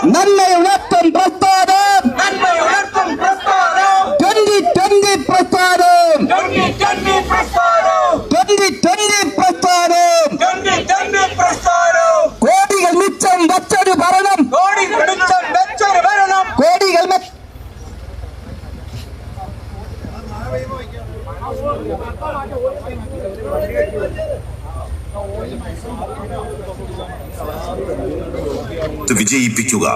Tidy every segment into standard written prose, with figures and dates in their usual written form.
നന്മ ഉയർത്തും പ്രസ്ഥാനം 2020 പ്രസ്ഥാനം 2020 പ്രസ്ഥാനം കോടികൾ മിച്ചം വച്ചൊരു ഭരണം കോടികൾ വിജയിപ്പിക്കുക.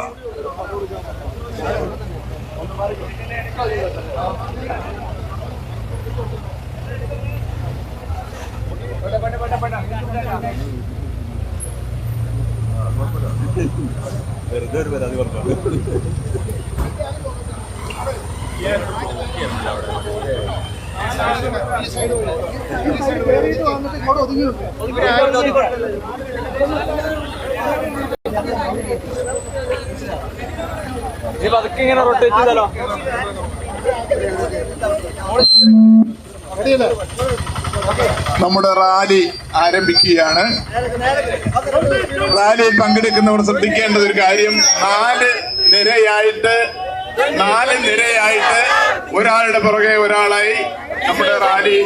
ഇങ്ങനെ റൊട്ടേറ്റ് ചെയ്താലോ? നമ്മുടെ റാലി ആരംഭിക്കുകയാണ്. റാലിയിൽ പങ്കെടുക്കുന്നവർ ശ്രദ്ധിക്കേണ്ട ഒരു കാര്യം, നാല് നിരയായിട്ട് ഒരാളുടെ പുറകെ ഒരാളായി നമ്മുടെ റാലി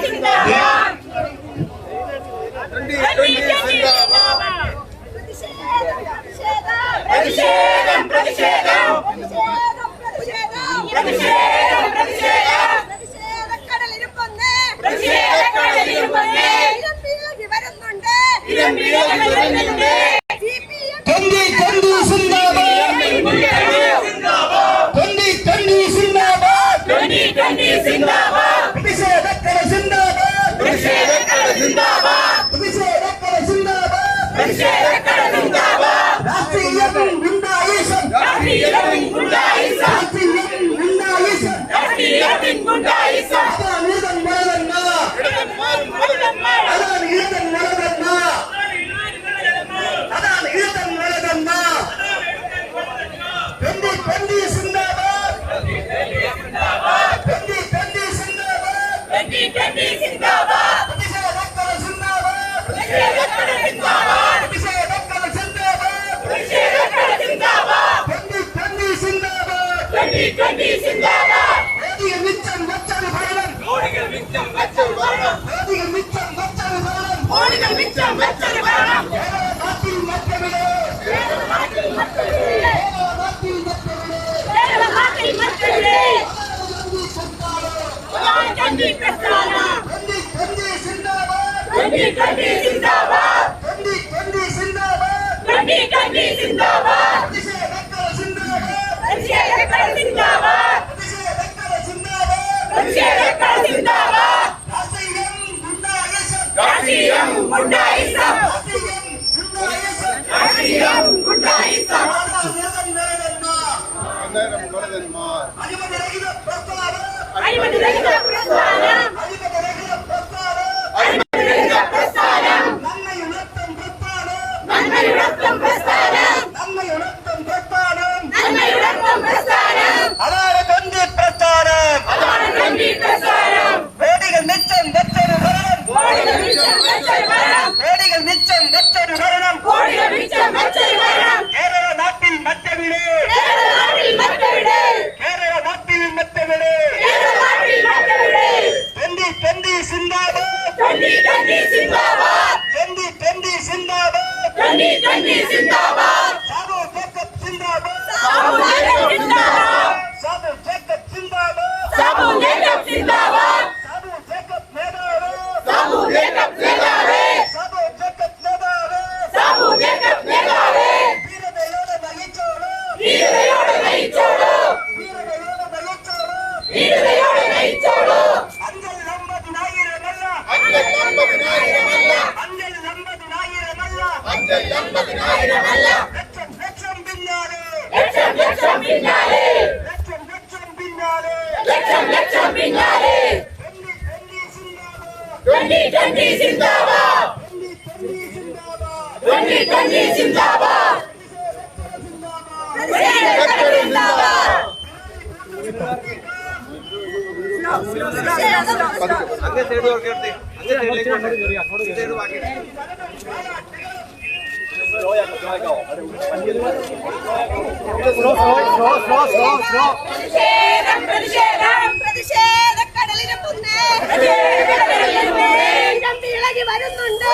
ഇളകി വരുന്നുണ്ട്.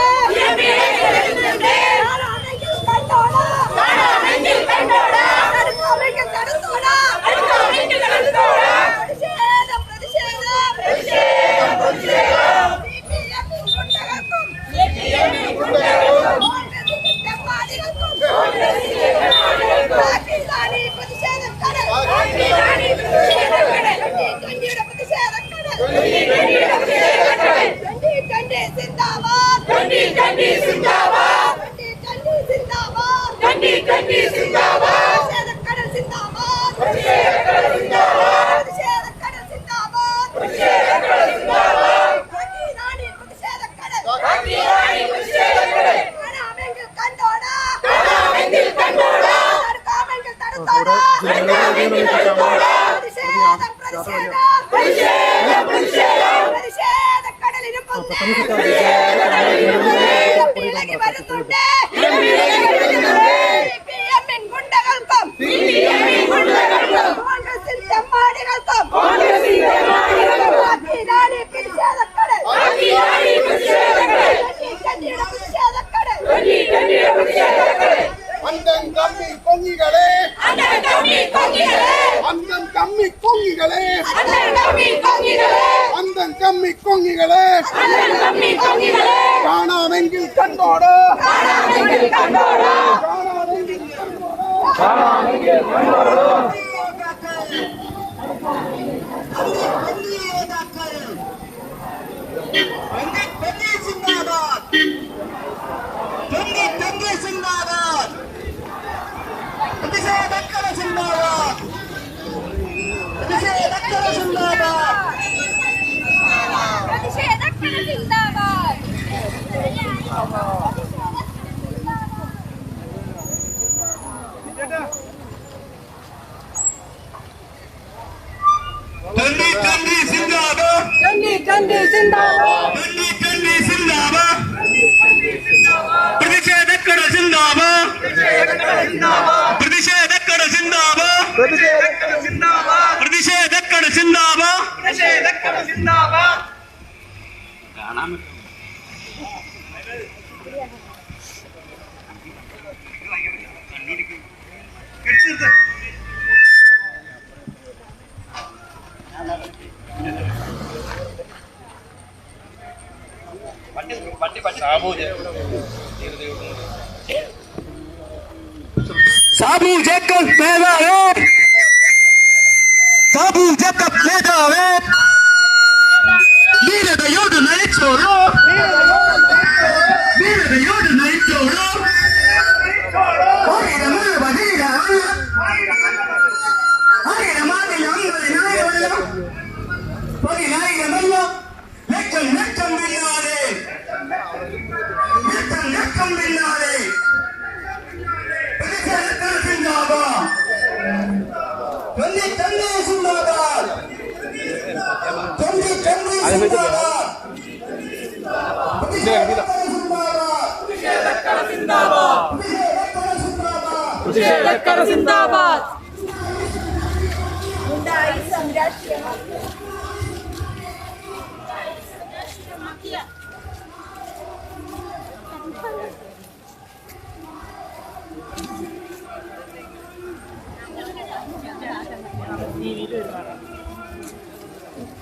കാണാമെങ്കിൽ കണ്ടോട്. സാബു ജേക്കബ് നേതാവേ, സാബു ജേക്കബ് നേതാവേ, ധീരതയോട് നയിച്ചോളൂ, ധീരതയോട് നയിച്ചോളൂ. പതിനായിരമല്ല, ലക്ഷം ലക്ഷം പിന്നാലെ, ലക്ഷം ലക്ഷം പിന്നാലെ.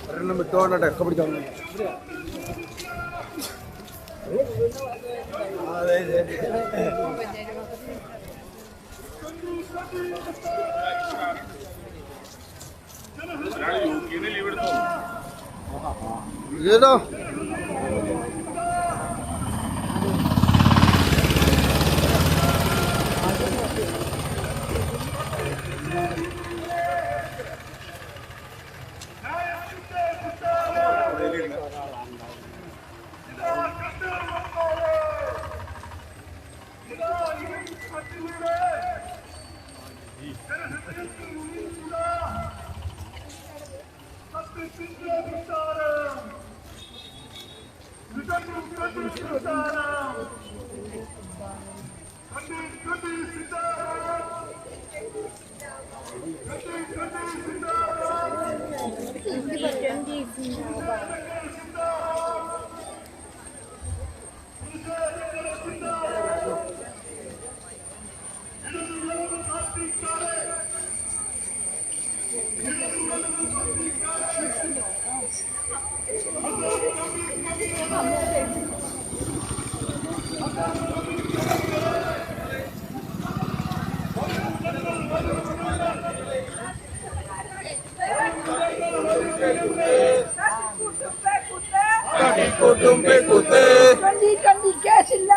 ഒരെണ്ണം വിട്ടോട്ടെ ഒക്കെ പിടിച്ചോ. ഇതോ തുമ്പിക്കുത്ത് 2020 കേസില്ല.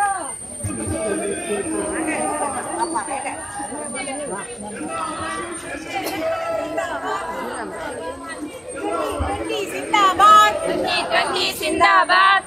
സിന്ദാബാദ് 2020 സിന്ദാബാദ്.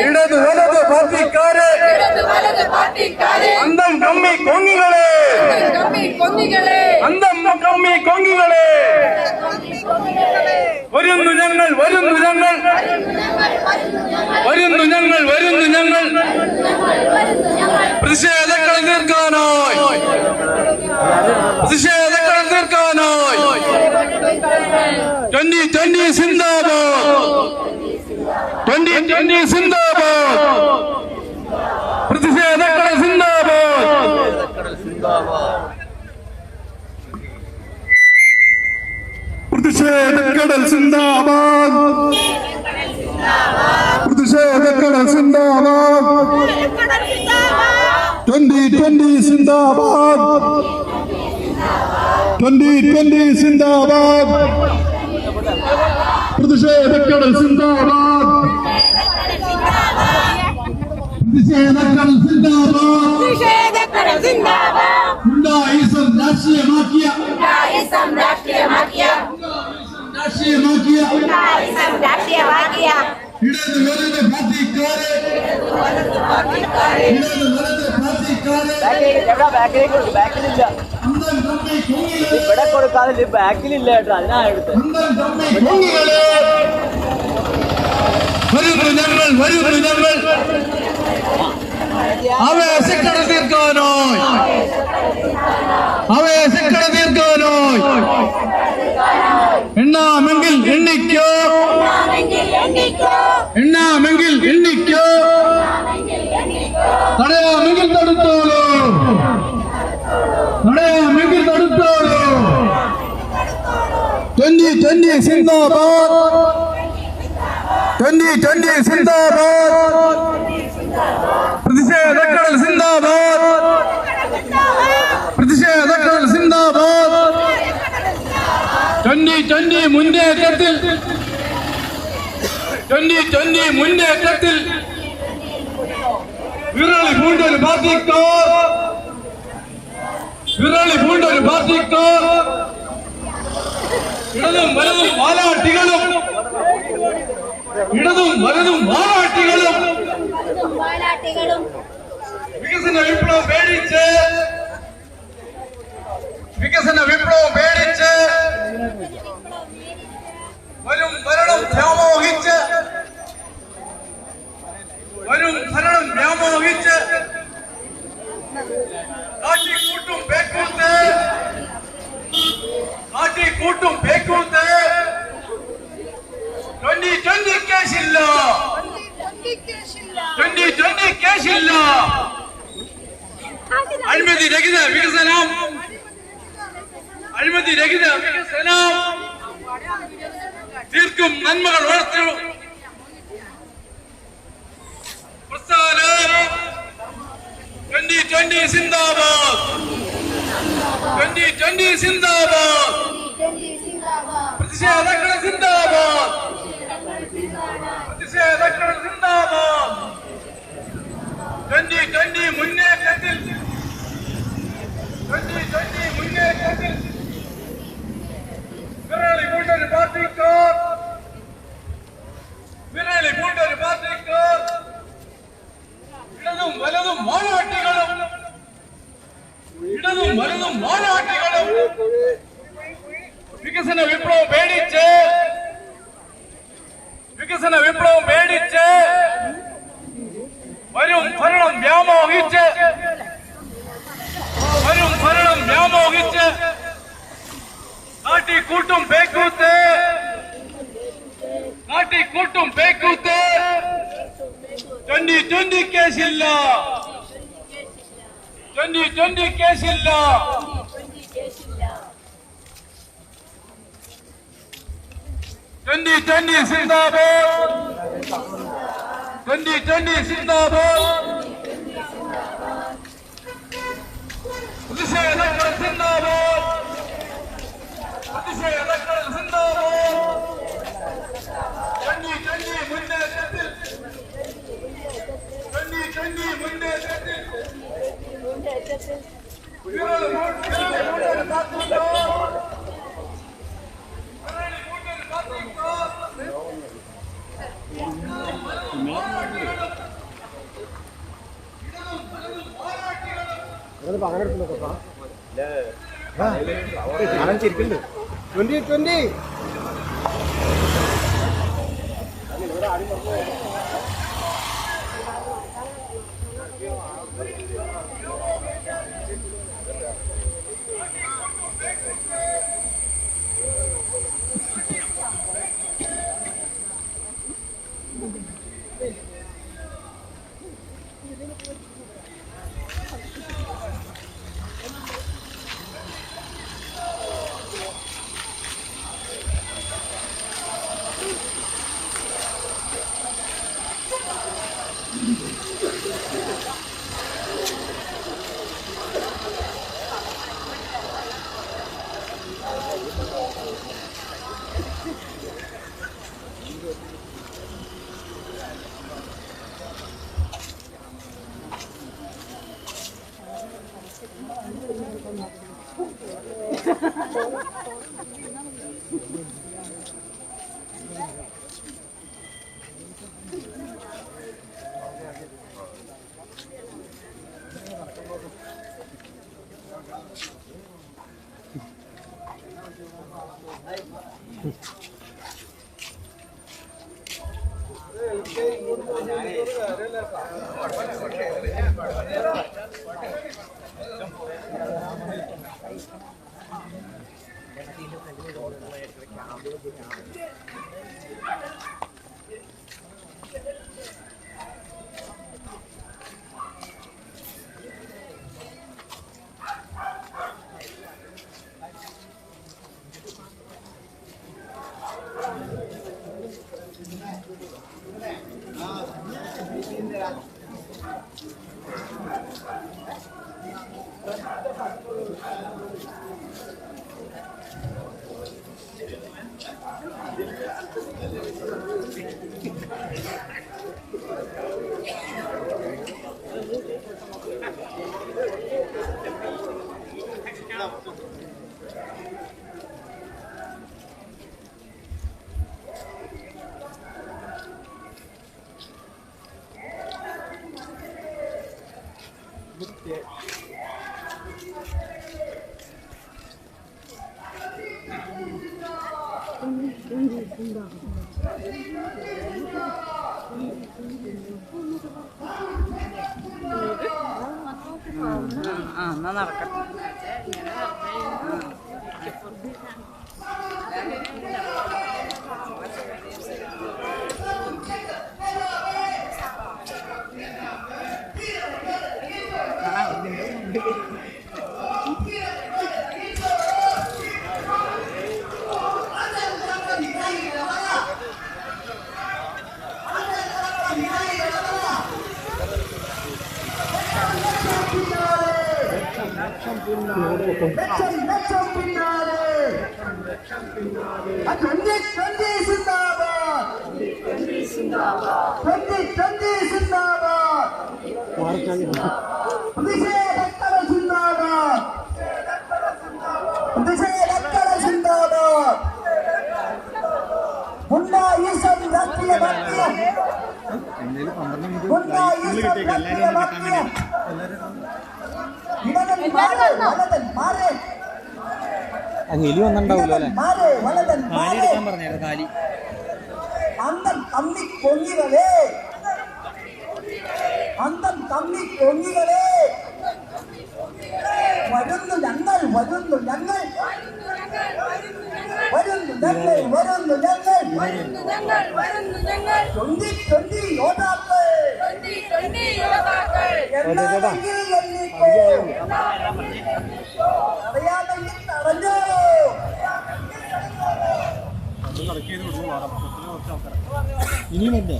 ഇടതു വലതു പാർട്ടിക്കാരെ അന്തം കമ്മി കൊങ്ങികളെ വരുന്നു ഞങ്ങൾ പ്രതിഷേധങ്ങൾ തീർക്കാനായി 2020 സിന്ദാബാദ് പ്രതിഷേധങ്ങൾ പ്രതിഷേധക്കടൽ സിന്ദാബാദ് 2020 സിന്ദാബാദ് 2020 സിന്ദാബാദ് പ്രതിഷേധക്കടൽ സിന്ദാബാദ് ഗുണ്ടായിസം രാഷ്ട്രീയമാക്കിയ ഇടത് വലത് പാർട്ടിക്കാരെ ഇവിടെ കൊടുക്കാതെ ബാക്കിലില്ല കേട്ടോ, അതിനാണ് എടുത്തത്. വരുന്നു ഞങ്ങൾ ആവേശക്കടൽ തീർക്കാനായി എണ്ണാമെങ്കിൽ എണ്ണിക്കോ തടയാമെങ്കിൽ തടുത്തോളൂ 2020 സിന്ദാബാദ് പ്രതിഷേധക്കടൽ സിന്ദാബാദ് 2020 മുന്നേറ്റത്തിൽ വിരളി പൂണ്ടൊരു പാർട്ടിക്കാർ ഇടതും വലതും വാലാട്ടികളും ഇടതും വലതും മാറാട്ടികളും വികസന വിപ്ലവം പേടിച്ച് വരും ഭരണം വ്യാമോഹിച്ച് കാട്ടിക്കൂട്ടും പേക്കൂത്ത് 2020 കേസില്ല 2020 കേസില്ല അഴിമതി രഹിത വികസനം തീർക്കും നന്മകൾ വളർത്തു പ്രസ്ഥാനം 2020 സിന്ദാബാദ് 2020 സിന്ദാബാദ് പ്രതിഷേധങ്ങൾ സിന്ദാബാദ് 2020 മുന്നേറ്റത്തിൽ വിരളി പൂണ്ടൊരു പാർട്ടിക്കാർ ഇടതും വലതും മാനാട്ടികളും വികസന വിപ്ലവം പേടിച്ച് വരും ഭരണം വ്യാമോഹിച്ച് കാട്ടിക്കൂട്ടും പേക്കൂത്ത് 2020 കേസില്ല 2020 സിന്ദാബാദ് 2020 സിന്ദാബാദ് പ്രതിഷേധങ്ങൾ സിന്ദാബാദ് 2020 മുന്നേറ്റത്തിൽ ചിരിക്കുന്നുണ്ട് 2020 എന്നാ നടക്കട്ടെ. എലി വന്നിട്ടുണ്ടാവൂല്ലോ അല്ലെ? കാലി എടുക്കാൻ പറഞ്ഞായിരുന്നു കാലി. അന്തം തമ്മി പൊങ്ങികളെ, അന്തം തമ്മി പൊങ്ങികളെ, വരുന്നു ഞങ്ങൾ, വരുന്നു ഞങ്ങൾ, വരുന്നു ഞങ്ങൾ, വരുന്നു ഞങ്ങൾ, 2020 യോദ്ധാക്കൾ എന്നാണെങ്കിൽ എണ്ണിക്കോ, അറിയാമെങ്കിൽ തടഞ്ഞോ. ഇനിയും എന്തേ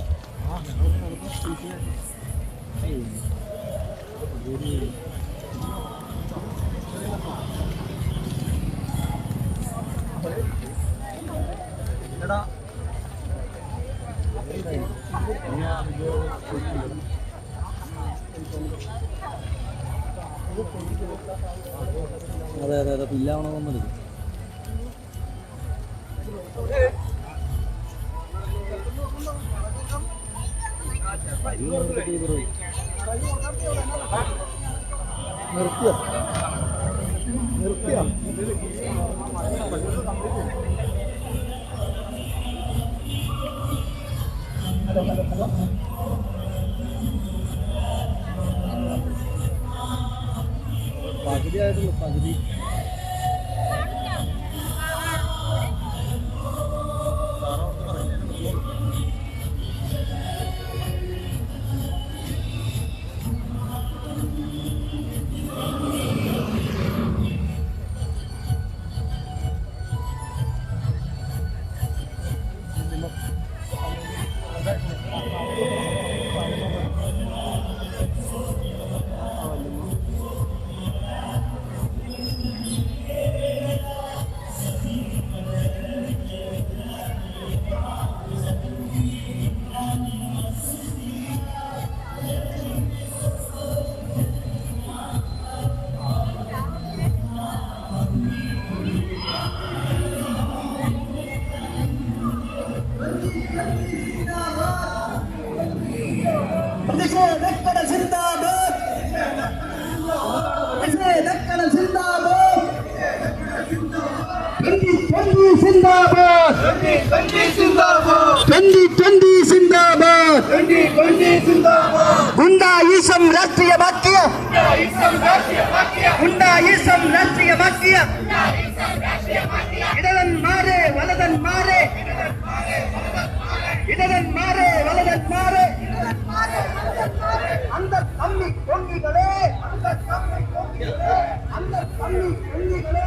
അതെ അതെ അതെ പില്ലാവണമെന്നത്. നിർത്തിയോ നിർത്തിയോ പകുതി ആയിട്ടുള്ളൂ പകുതി. ഗുണ്ടായിസം രാഷ്ട്രീയമാക്കിയ, ഗുണ്ടായിസം രാഷ്ട്രീയമാക്കിയ ഇടവന്മാരെ വലതന്മാരെ, ഇടവന്മാരെ വലതന്മാരെ, അന്തർ തമ്മി പൊങ്ങികളെ, അന്തർ തമ്മി പൊങ്ങികളെ, അന്തർ തമ്മി പൊങ്ങികളെ.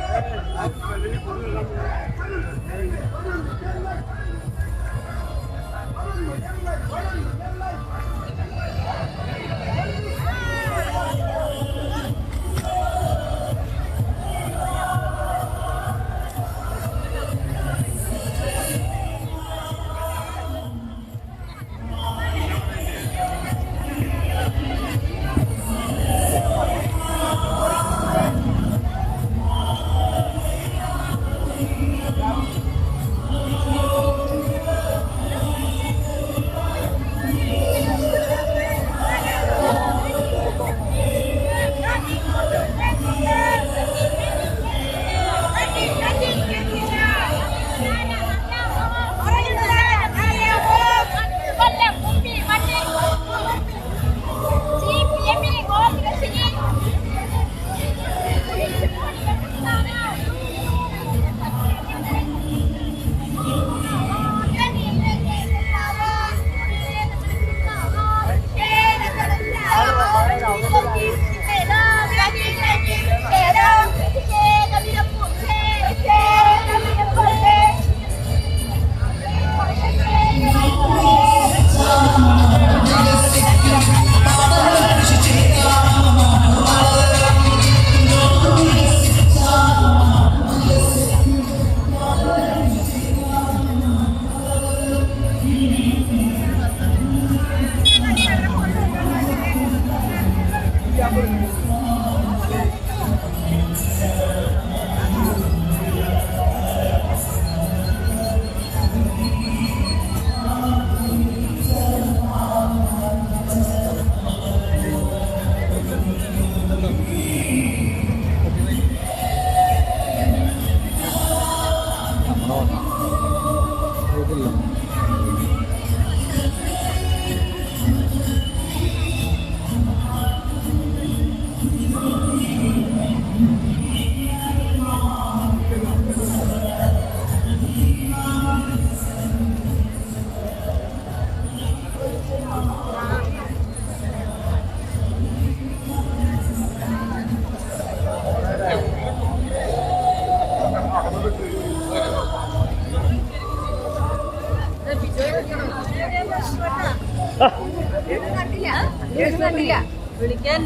വിളിക്കാൻ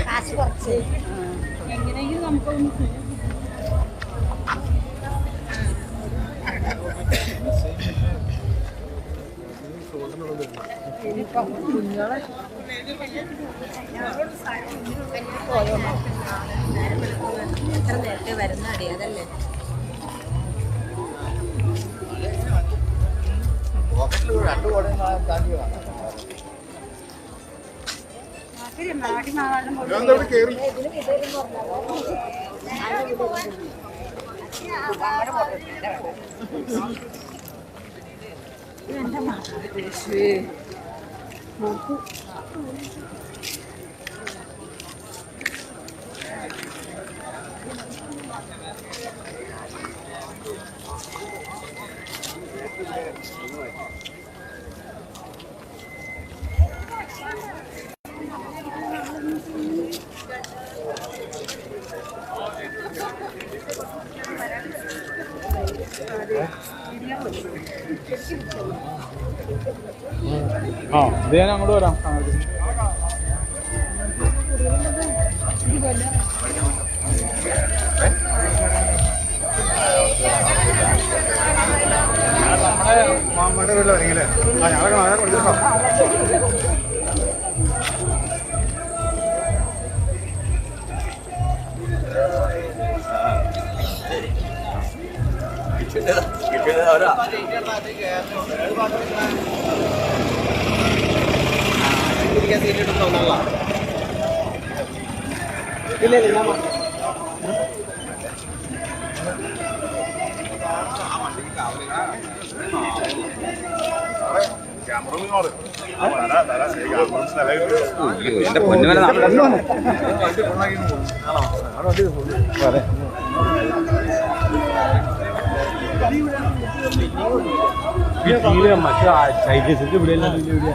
കാശ് കുറച്ച് എങ്ങനെയെങ്കിലും നമുക്കൊന്ന് കുഞ്ഞോളെ എത്ര നേരത്തെ വരുന്ന അറിയാതല്ലേ ആ ഇത് ഞാൻ അങ്ങോട്ട് വരാം. നമ്മുടെ മാമ്മയുടെ വീട്ടിൽ വരങ്ങില്ലേ? ആ ഞങ്ങളൊക്കെ നാളെ കൊണ്ടുവരാം. എന്റെ പൊന്നുമല മറ്റു ചൈനീസിന്റെ ഇവിടെ മേധാവേ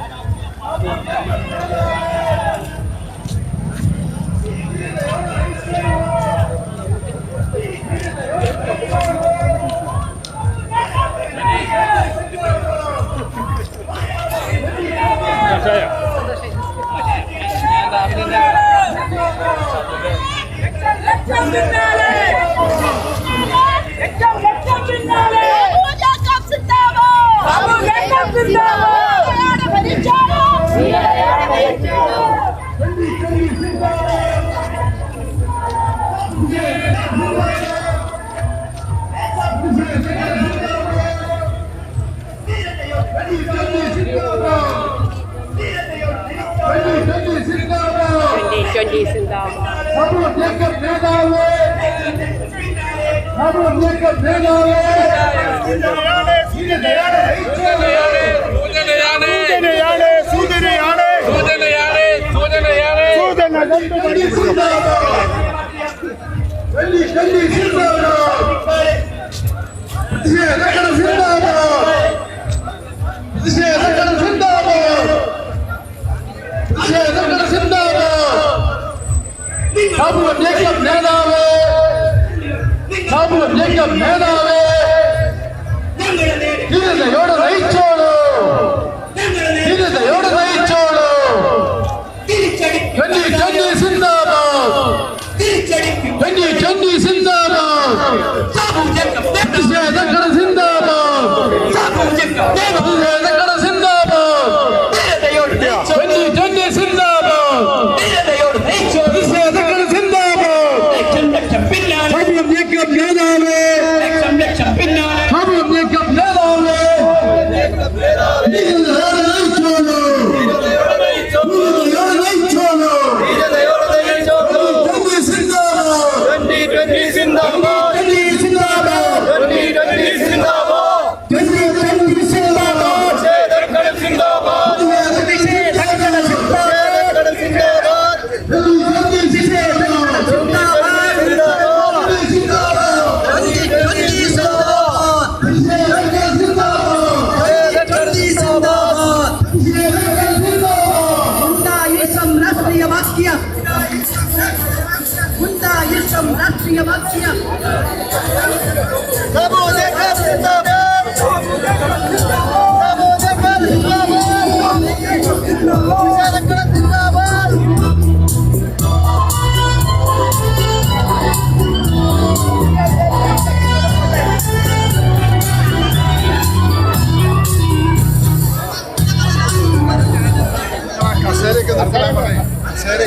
കസേരയൊക്കെ നിർത്തലാൻ പറയും. കസേര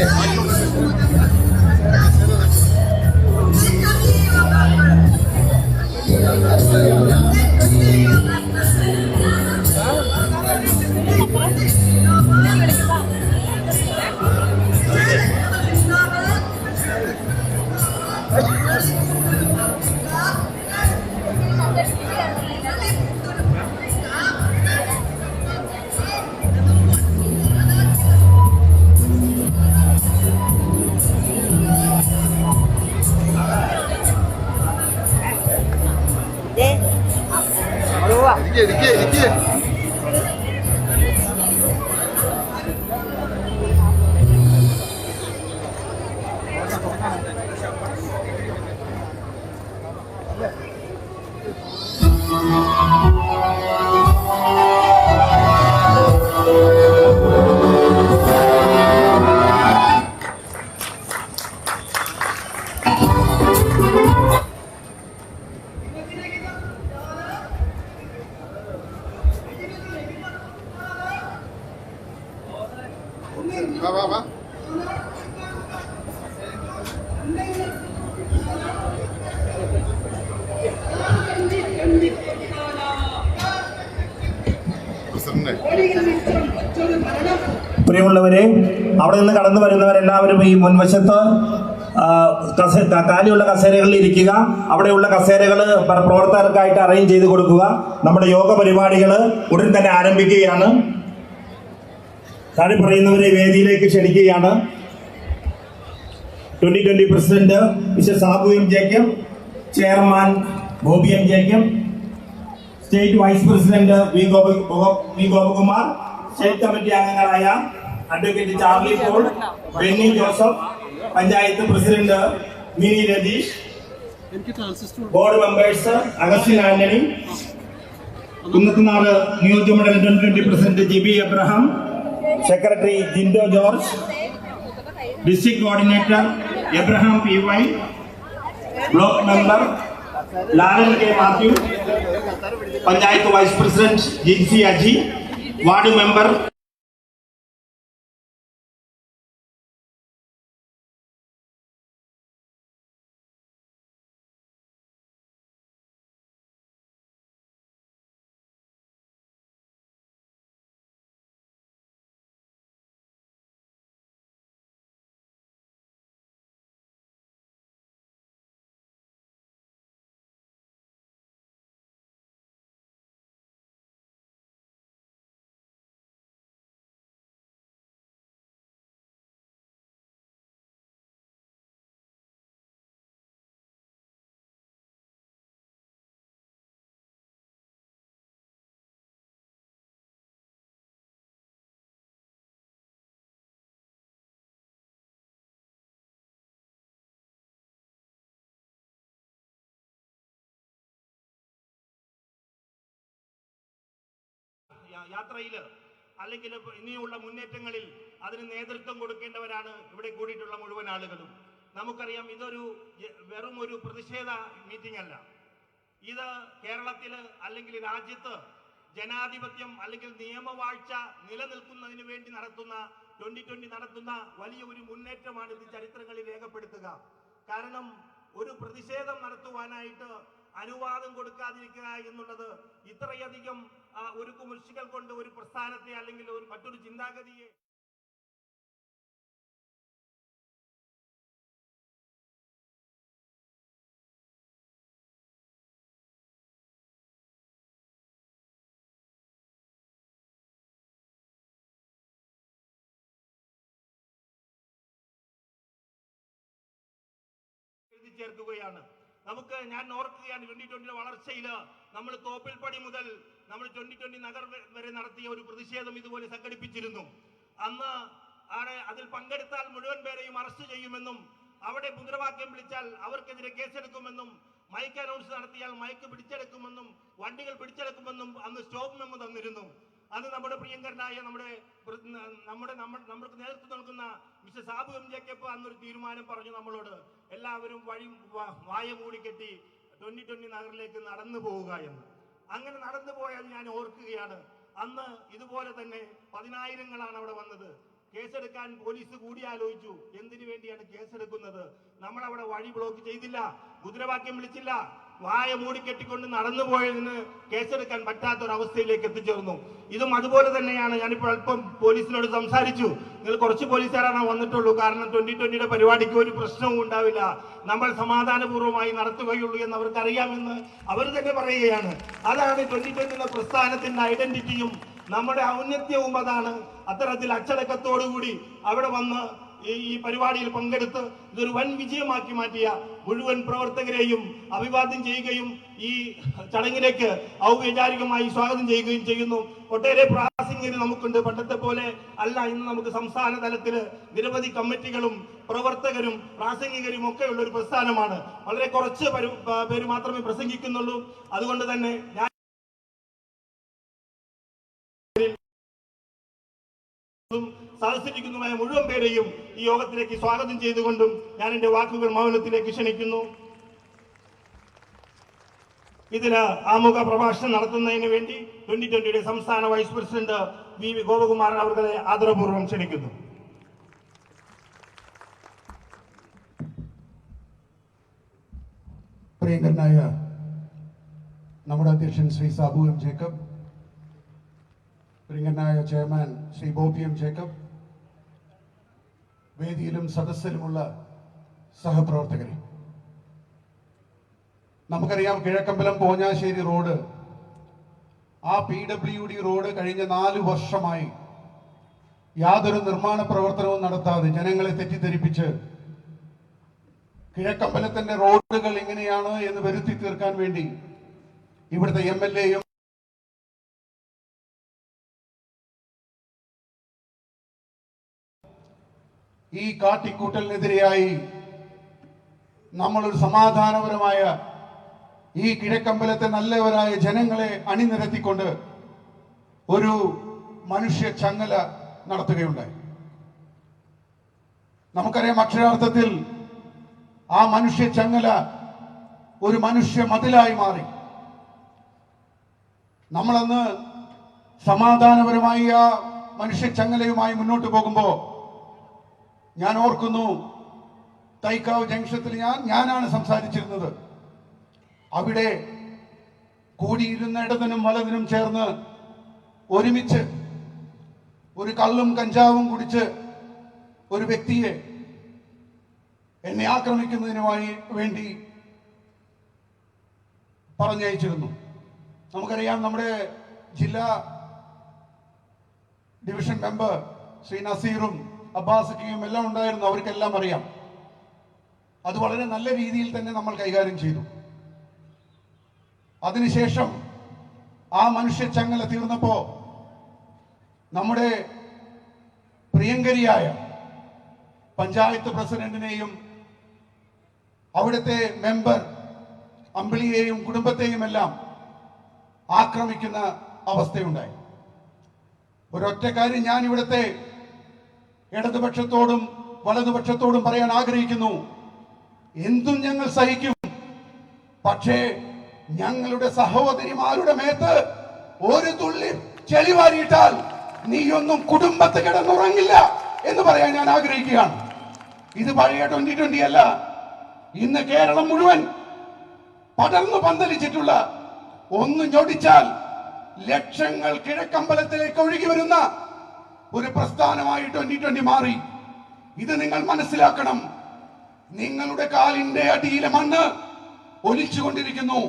ഇരിക്കേ വാ പ്രിയമുള്ളവരെ, അവിടെ നിന്ന് കടന്നു വരുന്നവരെല്ലാവരും ഈ മുൻവശത്ത് കാലിയുള്ള കസേരകളിൽ ഇരിക്കുക. അവിടെയുള്ള കസേരകൾ പ്രവർത്തകർക്കായിട്ട് അറേഞ്ച് ചെയ്ത് കൊടുക്കുക. നമ്മുടെ യോഗ പരിപാടികൾ ഉടൻ തന്നെ ആരംഭിക്കുകയാണ്. താഴെ പറയുന്നവരെ വേദിയിലേക്ക് ക്ഷണിക്കുകയാണ്. 2020 president mister Sabu M Jacob, chairman Bobby M Jacob, state vice president V Gopakumar, state committee അംഗങ്ങളായ advocate Charlie Paul, Benny Joseph, panchayat president Mini Ratheesh, board members Augustine Antony, Kunnathunad നിയോജകമണ്ഡലം 2020 president Jibi Abraham, secretary Jindo George, district coordinator Abraham P Y, block member Lalan K Mathew, panchayat vice president Jincy Aji, ward member യാത്രയിൽ അല്ലെങ്കിൽ ഇനിയുള്ള മുന്നേറ്റങ്ങളിൽ അതിന് നേതൃത്വം കൊടുക്കേണ്ടവരാണ് ഇവിടെ കൂടിയിട്ടുള്ള മുഴുവൻ ആളുകളും. നമുക്കറിയാം, ഇതൊരു വെറും ഒരു പ്രതിഷേധ മീറ്റിംഗ് അല്ല. ഇത് കേരളത്തിൽ അല്ലെങ്കിൽ രാജ്യത്ത് ജനാധിപത്യം അല്ലെങ്കിൽ നിയമവാഴ്ച നിലനിൽക്കുന്നതിന് വേണ്ടി നടത്തുന്ന 2020 നടത്തുന്ന വലിയ ഒരു മുന്നേറ്റമാണ് ഇത് ചരിത്രങ്ങളിൽ രേഖപ്പെടുത്തുക. കാരണം ഒരു പ്രതിഷേധം നടത്തുവാനായിട്ട് അനുവാദം കൊടുക്കാതിരിക്കുക എന്നുള്ളത് ഇത്രയധികം ഒരു കുമിഴ്ചകൾ കൊണ്ട് ഒരു പ്രസ്ഥാനത്തെ അല്ലെങ്കിൽ ഒരു മറ്റൊരു ചിന്താഗതിയെ ചേർക്കുകയാണ്. ഞാൻ ഓർക്കുകയാണ് 2020 വളർച്ചയിൽ നമ്മൾ തോപ്പിൽപ്പടി മുതൽ നമ്മൾ 2020 നഗർ വരെ നടത്തിയ ഒരു പ്രതിഷേധം ഇതുപോലെ സംഘടിപ്പിച്ചിരുന്നു. അന്ന് അതിൽ പങ്കെടുത്താൽ മുഴുവൻ പേരെയും അറസ്റ്റ് ചെയ്യുമെന്നും അവിടെ മുദ്രാവാക്യം വിളിച്ചാൽ അവർക്കെതിരെ കേസെടുക്കുമെന്നും മൈക്ക് അനൗൺസ് നടത്തിയാൽ മൈക്ക് പിടിച്ചെടുക്കുമെന്നും വണ്ടികൾ പിടിച്ചെടുക്കുമെന്നും അന്ന് സ്റ്റോപ്പ് മെമ്മോ തന്നിരുന്നു. അത് നമ്മുടെ പ്രിയങ്കരനായ നമ്മൾക്ക് നേതൃത്വം നൽകുന്ന മിസ്റ്റർ സാബു എം ജേക്കബ് അന്നൊരു തീരുമാനം പറഞ്ഞു നമ്മളോട്, എല്ലാവരും വായ മൂടിക്കെട്ടി 2020 നഗറിലേക്ക് നടന്നു പോവുക എന്ന്. അങ്ങനെ നടന്നു പോയാൽ ഞാൻ ഓർക്കുകയാണ്, അന്ന് ഇതുപോലെ തന്നെ 10,000-ങ്ങളാണ് അവിടെ വന്നത്. കേസെടുക്കാൻ പോലീസ് കൂടിയാലോചിച്ചു. എന്തിനു വേണ്ടിയാണ് കേസെടുക്കുന്നത്? നമ്മളവിടെ വഴി ബ്ലോക്ക് ചെയ്തില്ല, മുദ്രാവാക്യം വിളിച്ചില്ല, വായ മൂടിക്കെട്ടിക്കൊണ്ട് നടന്നു പോയതിന് കേസെടുക്കാൻ പറ്റാത്തൊരവസ്ഥയിലേക്ക് എത്തിച്ചേർന്നു. ഇതും അതുപോലെ തന്നെയാണ്. ഞാനിപ്പോൾ അല്പം പോലീസിനോട് സംസാരിച്ചു. നിങ്ങൾ കുറച്ച് പോലീസുകാരാണ് വന്നിട്ടുള്ളൂ, കാരണം 2020 പരിപാടിക്ക് ഒരു പ്രശ്നവും ഉണ്ടാവില്ല, നമ്മൾ സമാധാനപൂർവ്വമായി നടത്തുകയുള്ളൂ എന്ന് അവർക്കറിയാമെന്ന് അവർ തന്നെ പറയുകയാണ്. അതാണ് 2020 പ്രസ്ഥാനത്തിന്റെ ഐഡന്റിറ്റിയും നമ്മുടെ ഔന്നത്യവും. അതാണ് അത്തരത്തിൽ അച്ചടക്കത്തോടുകൂടി അവിടെ വന്ന് ഈ പരിപാടിയിൽ പങ്കെടുത്ത് ഇതൊരു വൻ വിജയമാക്കി മാറ്റിയ മുഴുവൻ പ്രവർത്തകരെയും അഭിവാദ്യം ചെയ്യുകയും ഈ ചടങ്ങിലേക്ക് ഔപചാരികമായി സ്വാഗതം ചെയ്യുകയും ചെയ്യുന്നു. ഒട്ടേറെ പ്രാസംഗികർ നമുക്കുണ്ട്. പണ്ടത്തെ പോലെ അല്ല, ഇന്ന് നമുക്ക് സംസ്ഥാന തലത്തിൽ നിരവധി കമ്മിറ്റികളും പ്രവർത്തകരും പ്രാസംഗികരും ഒക്കെ ഉള്ള ഒരു പ്രസ്ഥാനമാണ്. വളരെ കുറച്ച് പേര് മാത്രമേ പ്രസംഗിക്കുന്നുള്ളൂ. അതുകൊണ്ട് തന്നെ ഞാൻ സദസ്സിലിരിക്കുന്നതുമായ മുഴുവൻ പേരെയും ഈ യോഗത്തിലേക്ക് സ്വാഗതം ചെയ്തുകൊണ്ടും ഞാൻ എന്റെ വാക്കുകൾ മൗനത്തിലേക്ക് ക്ഷണിക്കുന്നു. ഇതിന് ആമുഖ പ്രഭാഷണം നടത്തുന്നതിന് വേണ്ടി 2020 സംസ്ഥാന വൈസ് പ്രസിഡന്റ് വി ഗോപകുമാരൻ അവരുടെ ആദരപൂർവ്വം ക്ഷണിക്കുന്നു. പ്രിയങ്കരനായ നമ്മുടെ അധ്യക്ഷൻ ശ്രീ സാബു എം ജേക്കബ്, പ്രിയങ്കരനായ chairman Shri Bobby M Jacob, വേദിയിലും സദസ്സിലുമുള്ള സഹപ്രവർത്തകരെ, നമുക്കറിയാം കിഴക്കമ്പലം പോഞ്ഞാശ്ശേരി റോഡ്, ആ PWD റോഡ് കഴിഞ്ഞ 4 വർഷമായി യാതൊരു നിർമ്മാണ പ്രവർത്തനവും നടത്താതെ ജനങ്ങളെ തെറ്റിദ്ധരിപ്പിച്ച് കിഴക്കമ്പലത്തിന്റെ റോഡുകൾ എങ്ങനെയാണ് എന്ന് വരുത്തി തീർക്കാൻ വേണ്ടി ഇവിടുത്തെ MLA-യും ഈ കാട്ടിക്കൂട്ടലിനെതിരെയായി നമ്മളൊരു സമാധാനപരമായ ഈ കിഴക്കമ്പലത്തെ നല്ലവരായ ജനങ്ങളെ അണിനിരത്തിക്കൊണ്ട് ഒരു മനുഷ്യ ചങ്ങല നടത്തുകയുണ്ടായി. നമുക്കറിയാം, അക്ഷരാർത്ഥത്തിൽ ആ മനുഷ്യ ചങ്ങല ഒരു മനുഷ്യ മതിലായി മാറി. നമ്മളന്ന് സമാധാനപരമായി ആ മനുഷ്യ ചങ്ങലയുമായി മുന്നോട്ട് പോകുമ്പോ ഞാൻ ഓർക്കുന്നു, തൈക്കാവ് ജംഗ്ഷനിൽ ഞാനാണ് സംസാരിച്ചിരുന്നത്. അവിടെ കൂടിയിരുന്ന ഇടതിനും വലതിനും ചേർന്ന് ഒരുമിച്ച് ഒരു കള്ളും കഞ്ചാവും കുടിച്ച് ഒരു വ്യക്തിയെ എന്നെ ആക്രമിക്കുന്നതിനുമായി വേണ്ടി പറഞ്ഞയച്ചിരുന്നു. നമുക്കറിയാം, നമ്മുടെ ജില്ലാ ഡിവിഷൻ മെമ്പർ ശ്രീ നസീറും അബ്ബാസിക്കയും എല്ലാം ഉണ്ടായിരുന്നു. അവർക്കെല്ലാം അറിയാം. അത് വളരെ നല്ല രീതിയിൽ തന്നെ നമ്മൾ കൈകാര്യം ചെയ്തു. അതിനുശേഷം ആ മനുഷ്യ ചങ്ങല തീർന്നപ്പോ നമ്മുടെ പ്രിയങ്കരിയായ പഞ്ചായത്ത് പ്രസിഡന്റിനെയും അവിടുത്തെ മെമ്പർ അമ്പിളിയെയും കുടുംബത്തെയും എല്ലാം ആക്രമിക്കുന്ന അവസ്ഥയുണ്ടായി. ഒരൊറ്റ കാര്യം ഞാൻ ഇവിടുത്തെ ഇടതുപക്ഷത്തോടും വലതുപക്ഷത്തോടും പറയാൻ ആഗ്രഹിക്കുന്നു. എന്തും ഞങ്ങൾ സഹിക്കും, പക്ഷേ ഞങ്ങളുടെ സഹോദരിമാരുടെ മേത്ത് ഒരു തുള്ളി ചെളിവാരിയിട്ടാൽ നീയൊന്നും കുടുംബത്ത് കിടന്നുറങ്ങില്ല എന്ന് പറയാൻ ഞാൻ ആഗ്രഹിക്കുകയാണ്. ഇത് പഴയ 2020 അല്ല. ഇന്ന് കേരളം മുഴുവൻ പടർന്നു പന്തലിച്ചിട്ടുള്ള, ഒന്ന് ഞൊടിച്ചാൽ ലക്ഷങ്ങൾ കിഴക്കമ്പലത്തിലേക്ക് ഒഴുകി വരുന്ന ഒരു പ്രസ്ഥാനമായി 2020 മാറി. ഇത് നിങ്ങൾ മനസ്സിലാക്കണം. നിങ്ങളുടെ കാലിന്റെ അടിയിലെ മണ്ണ് ഒലിച്ചുകൊണ്ടിരിക്കുന്നു.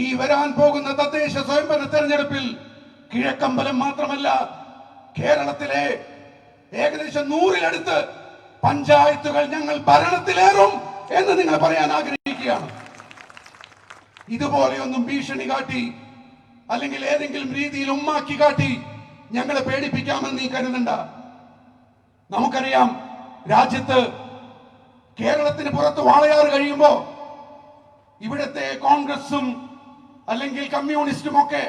ഈ വരാൻ പോകുന്ന തദ്ദേശ സ്വയംഭരണ തെരഞ്ഞെടുപ്പിൽ കിഴക്കമ്പലം മാത്രമല്ല, കേരളത്തിലെ ഏകദേശം 100-ലടുത്ത് പഞ്ചായത്തുകൾ ഞങ്ങൾ ഭരണത്തിലേറും എന്ന് നിങ്ങൾ പറയാൻ ആഗ്രഹിക്കുകയാണ്. ഇതുപോലെയൊന്നും ഭീഷണി കാട്ടി അല്ലെങ്കിൽ ഏതെങ്കിലും രീതിയിൽ ഉമ്മാക്കി കാട്ടി ഞങ്ങളെ പേടിപ്പിക്കാമെന്ന് നീ കരുതണ്ട. നമുക്കറിയാം, രാജ്യത്ത് കേരളത്തിന് പുറത്ത് വാളയാർ കഴിയുമ്പോ ഇവിടുത്തെ കോൺഗ്രസും അല്ലെങ്കിൽ കമ്മ്യൂണിസ്റ്റും ഒക്കെ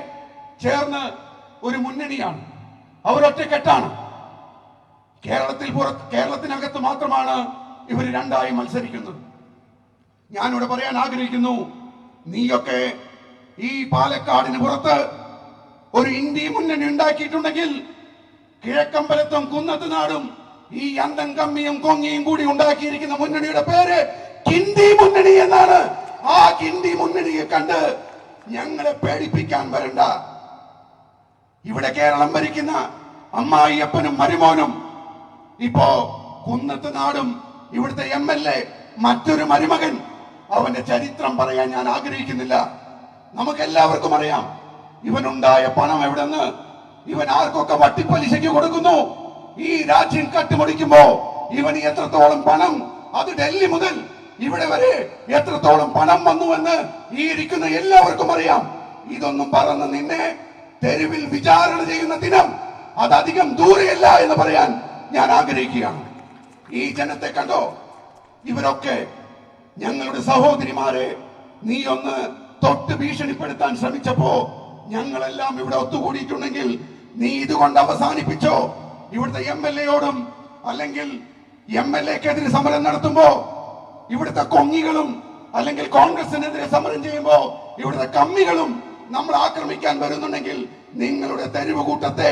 ചേർന്ന് ഒരു മുന്നണിയാണ്, അവരൊറ്റക്കെട്ടാണ്. കേരളത്തിനകത്ത് മാത്രമാണ് ഇവർ രണ്ടായി മത്സരിക്കുന്നത്. ഞാനിവിടെ പറയാൻ ആഗ്രഹിക്കുന്നു, നീയൊക്കെ ഈ പാലക്കാടിന് പുറത്ത് ഒരു ഇന്ത്യ മുന്നണി ഉണ്ടാക്കിയിട്ടുണ്ടെങ്കിൽ കിഴക്കമ്പലത്തും കുന്നത്തുനാടും ഈ അന്തം കമ്മിയും കൊങ്ങിയും കൂടി ഉണ്ടാക്കിയിരിക്കുന്ന മുന്നണിയുടെ പേര് കിണ്ടി മുന്നണി എന്നാണ്. ആ കിണ്ടി മുന്നണിയെ കണ്ട് ഞങ്ങളെ പേടിപ്പിക്കാൻ വരണ്ട. ഇവിടെ കേരളം ഭരിക്കുന്ന അമ്മായിയപ്പനും മരുമോനും ഇപ്പോ കുന്നത്തുനാടും ഇവിടുത്തെ MLA മറ്റൊരു മരുമകൻ, അവന്റെ ചരിത്രം പറയാൻ ഞാൻ ആഗ്രഹിക്കുന്നില്ല. നമുക്കെല്ലാവർക്കും അറിയാം ഇവനുണ്ടായ പണം എവിടെന്ന്, ഇവൻ ആർക്കൊക്കെ വട്ടിപ്പലിശയ്ക്ക് കൊടുക്കുന്നു. ഈ രാജ്യം കട്ടുമുടിക്കുമ്പോ ഇവന് എത്രത്തോളം പണം, അത് ഡൽഹി മുതൽ ഇവിടെ വരെ എത്രത്തോളം പണം വന്നുവെന്ന് ഈ ഇരിക്കുന്ന എല്ലാവർക്കും അറിയാം. ഇതൊന്നും പറഞ്ഞ് നിന്നെ തെരുവിൽ വിചാരണ ചെയ്യുന്ന ദിനം അതധികം ദൂരെയല്ല എന്ന് പറയാൻ ഞാൻ ആഗ്രഹിക്കുകയാണ്. ഈ ജനത്തെ കണ്ടോ, ഇവരൊക്കെ ഞങ്ങളുടെ സഹോദരിമാരെ നീ ഒന്ന് തൊട്ട് ഭീഷണിപ്പെടുത്താൻ ശ്രമിച്ചപ്പോ ഞങ്ങളെല്ലാം ഇവിടെ ഒത്തുകൂടിയിട്ടുണ്ടെങ്കിൽ നീ ഇതുകൊണ്ട് അവസാനിപ്പിച്ചോ. ഇവിടുത്തെ MLA-യോടും അല്ലെങ്കിൽ MLA-ക്കെതിരെ സമരം നടത്തുമ്പോ ഇവിടുത്തെ കൊങ്ങികളും അല്ലെങ്കിൽ കോൺഗ്രസിനെതിരെ സമരം ചെയ്യുമ്പോ ഇവിടുത്തെ കമ്മികളും നമ്മൾ ആക്രമിക്കാൻ വരുന്നുണ്ടെങ്കിൽ നിങ്ങളുടെ തെരുവ് കൂട്ടത്തെ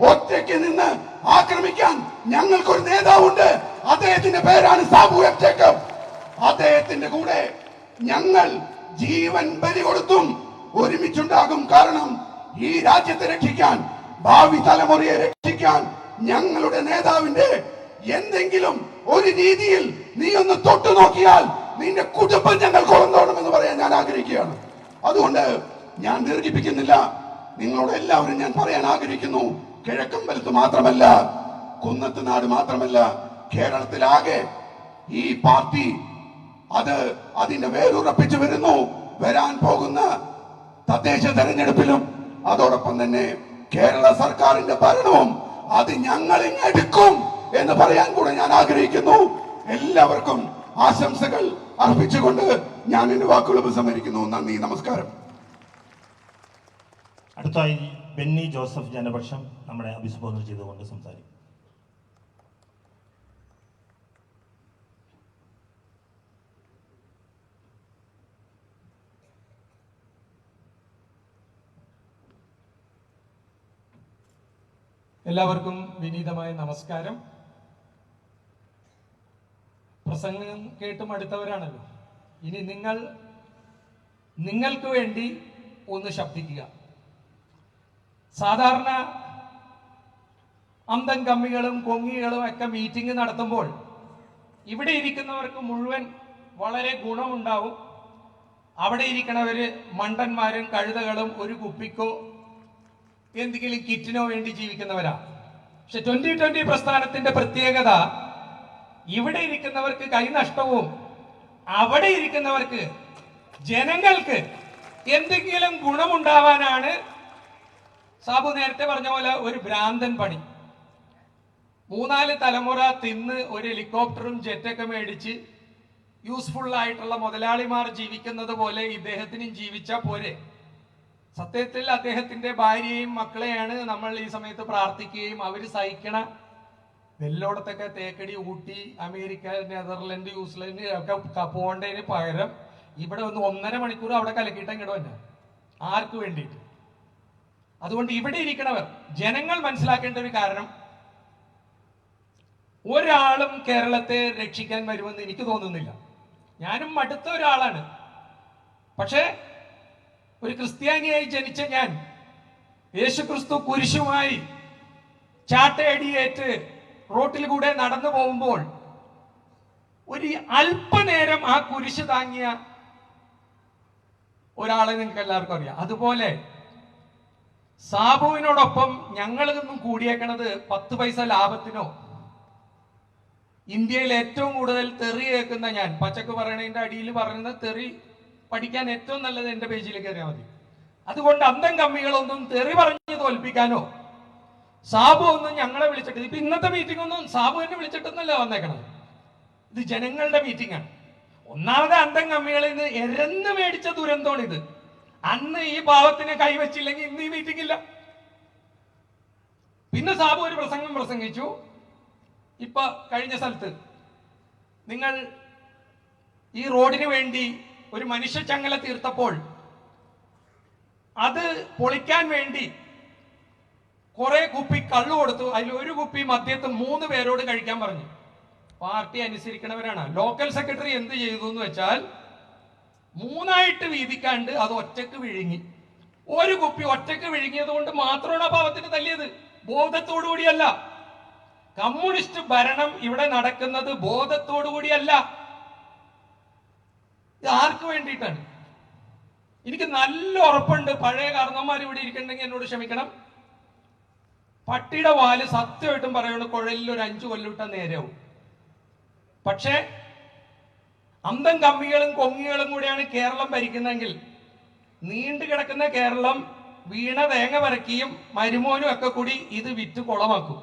ഒറ്റയ്ക്ക് നിന്ന് ആക്രമിക്കാൻ ഞങ്ങൾക്കൊരു നേതാവുണ്ട്. അദ്ദേഹത്തിന്റെ പേരാണ് സാബു എഫ് ജേക്കബ്. അദ്ദേഹത്തിന്റെ കൂടെ ഞങ്ങൾ ജീവൻ ബലി കൊടുത്തും ഒരുമിച്ചുണ്ടാകും. കാരണം ഈ രാജ്യത്തെ രക്ഷിക്കാൻ, ഭാവി തലമുറയെ രക്ഷിക്കാൻ ഞങ്ങളുടെ നേതാവിന്റെ എന്തെങ്കിലും ഒരു രീതിയിൽ നീ ഒന്ന് തൊട്ടു നോക്കിയാൽ നിന്റെ കുടുംബം ഞങ്ങൾ കൊളന്തോണമെന്ന് പറയാൻ ഞാൻ ആഗ്രഹിക്കുകയാണ്. അതുകൊണ്ട് ഞാൻ ദീർഘിപ്പിക്കുന്നില്ല. നിങ്ങളോട് എല്ലാവരും ഞാൻ പറയാൻ ആഗ്രഹിക്കുന്നു, കിഴക്കമ്പലത്ത് മാത്രമല്ല, കുന്നത്തുനാട് മാത്രമല്ല, കേരളത്തിലാകെ ഈ പാർട്ടി അത് അതിന്റെ വേരുറപ്പിച്ചു വരുന്നു. വരാൻ പോകുന്ന തദ്ദേശ തെരഞ്ഞെടുപ്പിലും അതോടൊപ്പം തന്നെ കേരള സർക്കാരിന്റെ ഭരണവും അത് ഞങ്ങൾ എടുക്കും എന്ന് പറയാൻ കൂടെ ഞാൻ ആഗ്രഹിക്കുന്നു. എല്ലാവർക്കും ആശംസകൾ അർപ്പിച്ചുകൊണ്ട് ഞാൻ എന്റെ വാക്കുകൾ ഉപസംഹരിക്കുന്നു. നന്ദി, നമസ്കാരം. അടുത്തായി ബെന്നി ജോസഫ് ജനപക്ഷം നമ്മളെ അഭിസംബോധന ചെയ്തുകൊണ്ട് സംസാരിക്കും. എല്ലാവർക്കും വിനീതമായ നമസ്കാരം. പ്രസംഗം കേട്ടും അടുത്തവരാണല്ലോ. ഇനി നിങ്ങൾക്ക് വേണ്ടി ഒന്ന് ശബ്ദിക്കുക. സാധാരണ അന്തം കമ്മികളും കൊങ്ങികളും ഒക്കെ മീറ്റിംഗ് നടത്തുമ്പോൾ ഇവിടെ ഇരിക്കുന്നവർക്ക് മുഴുവൻ വളരെ ഗുണമുണ്ടാവും. അവിടെ ഇരിക്കണവര് മണ്ടന്മാരും കഴുതകളും ഒരു കുപ്പിക്കോ എന്തെങ്കിലും കിറ്റിനോ വേണ്ടി ജീവിക്കുന്നവരാ. പക്ഷെ 2020 പ്രസ്ഥാനത്തിന്റെ പ്രത്യേകത ഇവിടെ ഇരിക്കുന്നവർക്ക് കൈനഷ്ടവും അവിടെ ഇരിക്കുന്നവർക്ക് ജനങ്ങൾക്ക് എന്തെങ്കിലും ഗുണമുണ്ടാവാനാണ്. സാബു നേരത്തെ പറഞ്ഞ പോലെ ഒരു ഭ്രാന്തൻ പണി. 3-4 തലമുറ തിന്ന് ഒരു ഹെലികോപ്റ്ററും ജെറ്റൊക്കെ മേടിച്ച് യൂസ്ഫുൾ ആയിട്ടുള്ള മുതലാളിമാർ ജീവിക്കുന്നത് പോലെ ഇദ്ദേഹത്തിനും ജീവിച്ചാൽ പോരെ. സത്യത്തിൽ അദ്ദേഹത്തിന്റെ ഭാര്യയും മക്കളെയാണ് നമ്മൾ ഈ സമയത്ത് പ്രാർത്ഥിക്കുകയും അവര് സഹിക്കണ വെല്ലോടത്തൊക്കെ Thekkady, Ooty, America, Netherlands, New Zealand ഒക്കെ പോകേണ്ടതിന് പകരം ഇവിടെ ഒന്ന് 1.5 മണിക്കൂർ അവിടെ കലക്കിയിട്ട് ഇങ്ങോട്ട് വന്നെ ആർക്ക് വേണ്ടിയിട്ട്. അതുകൊണ്ട് ഇവിടെ ഇരിക്കണവർ ജനങ്ങൾ മനസ്സിലാക്കേണ്ട ഒരു കാരണം, ഒരാളും കേരളത്തെ രക്ഷിക്കാൻ വരുമെന്ന് എനിക്ക് തോന്നുന്നില്ല. ഞാനും മടുത്ത ഒരാളാണ്. പക്ഷേ ഒരു ക്രിസ്ത്യാനിയായി ജനിച്ച ഞാൻ യേശുക്രിസ്തു കുരിശുമായി ചാട്ടയടിയേറ്റ് റോട്ടിൽ കൂടെ നടന്നു പോകുമ്പോൾ ഒരു അല്പനേരം ആ കുരിശ് താങ്ങിയ ഒരാളെ നിങ്ങൾക്ക് എല്ലാവർക്കും അറിയാം. അതുപോലെ സാബുവിനോടൊപ്പം ഞങ്ങളിതൊന്നും കൂടിയേക്കണത് 10 പൈസ ലാഭത്തിനോ. ഇന്ത്യയിൽ ഏറ്റവും കൂടുതൽ തെറി കേൾക്കുന്ന ഞാൻ, പച്ചക്ക് പറയണതിന്റെ അടിയിൽ പറയുന്ന തെറി പഠിക്കാൻ ഏറ്റവും നല്ലത് എന്റെ പേജിലേക്ക് കയറിയാൽ മതി. അതുകൊണ്ട് അന്തം കമ്മികളൊന്നും തെറി പറഞ്ഞ് തോൽപ്പിക്കാനോ സാബു ഒന്നും ഞങ്ങളെ വിളിച്ചിട്ട്, ഇപ്പൊ ഇന്നത്തെ മീറ്റിംഗ് ഒന്നും സാബു എന്നെ വിളിച്ചിട്ടൊന്നല്ല വന്നേക്കണത്. ഇത് ജനങ്ങളുടെ മീറ്റിംഗ് ആണ്. ഒന്നാമത് അന്തം കമ്മികളിൽ നിന്ന് എരന്ന് മേടിച്ച ദുരന്തമാണ് ഇത്. അന്ന് ഈ പാവത്തിനെ കൈവച്ചില്ലെങ്കിൽ ഇന്ന് ഈ മീറ്റിംഗ് ഇല്ല. പിന്നെ സാബു ഒരു പ്രസംഗം പ്രസംഗിച്ചു. ഇപ്പൊ കഴിഞ്ഞ സ്ഥലത്ത് നിങ്ങൾ ഈ റോഡിന് വേണ്ടി ഒരു മനുഷ്യ ചങ്ങല തീർത്തപ്പോൾ അത് പൊളിക്കാൻ വേണ്ടി കുറെ കുപ്പി കള്ളു കൊടുത്തു. അതിൽ ഒരു കുപ്പി മദ്യത്ത് 3 പേരോട് കഴിക്കാൻ പറഞ്ഞു. പാർട്ടി അനുസരിക്കണവരാണ്. ലോക്കൽ സെക്രട്ടറി എന്ത് ചെയ്തു എന്ന് വെച്ചാൽ 3ആയിട്ട് വീതിക്കാണ്ട് അത് ഒറ്റക്ക് വിഴുങ്ങി. ഒരു കുപ്പി ഒറ്റക്ക് വിഴുങ്ങിയത് കൊണ്ട് മാത്രമാണ് ആ പാവത്തിന് തല്ലിയത്, ബോധത്തോടു കൂടിയല്ല. കമ്മ്യൂണിസ്റ്റ് ഭരണം ഇവിടെ നടക്കുന്നത് ബോധത്തോടു കൂടിയല്ല. ഇത് ആർക്ക് വേണ്ടിയിട്ടാണ്? എനിക്ക് നല്ല ഉറപ്പുണ്ട്, പഴയ കാരണവന്മാർ ഇവിടെ ഇരിക്കണമെങ്കിൽ എന്നോട് ക്ഷമിക്കണം, പട്ടിയുടെ വാല് സത്യമായിട്ടും പറയുന്നത് കുഴലിൽ ഒരു 5 കൊല്ലിട്ട നേരവും. പക്ഷേ അന്തം കമ്മികളും കൊങ്ങികളും കൂടെയാണ് കേരളം ഭരിക്കുന്നതെങ്കിൽ നീണ്ടു കിടക്കുന്ന കേരളം വീണ തേങ്ങ വരക്കിയും മരുമോനും ഒക്കെ കൂടി ഇത് വിറ്റ് കുളമാക്കും.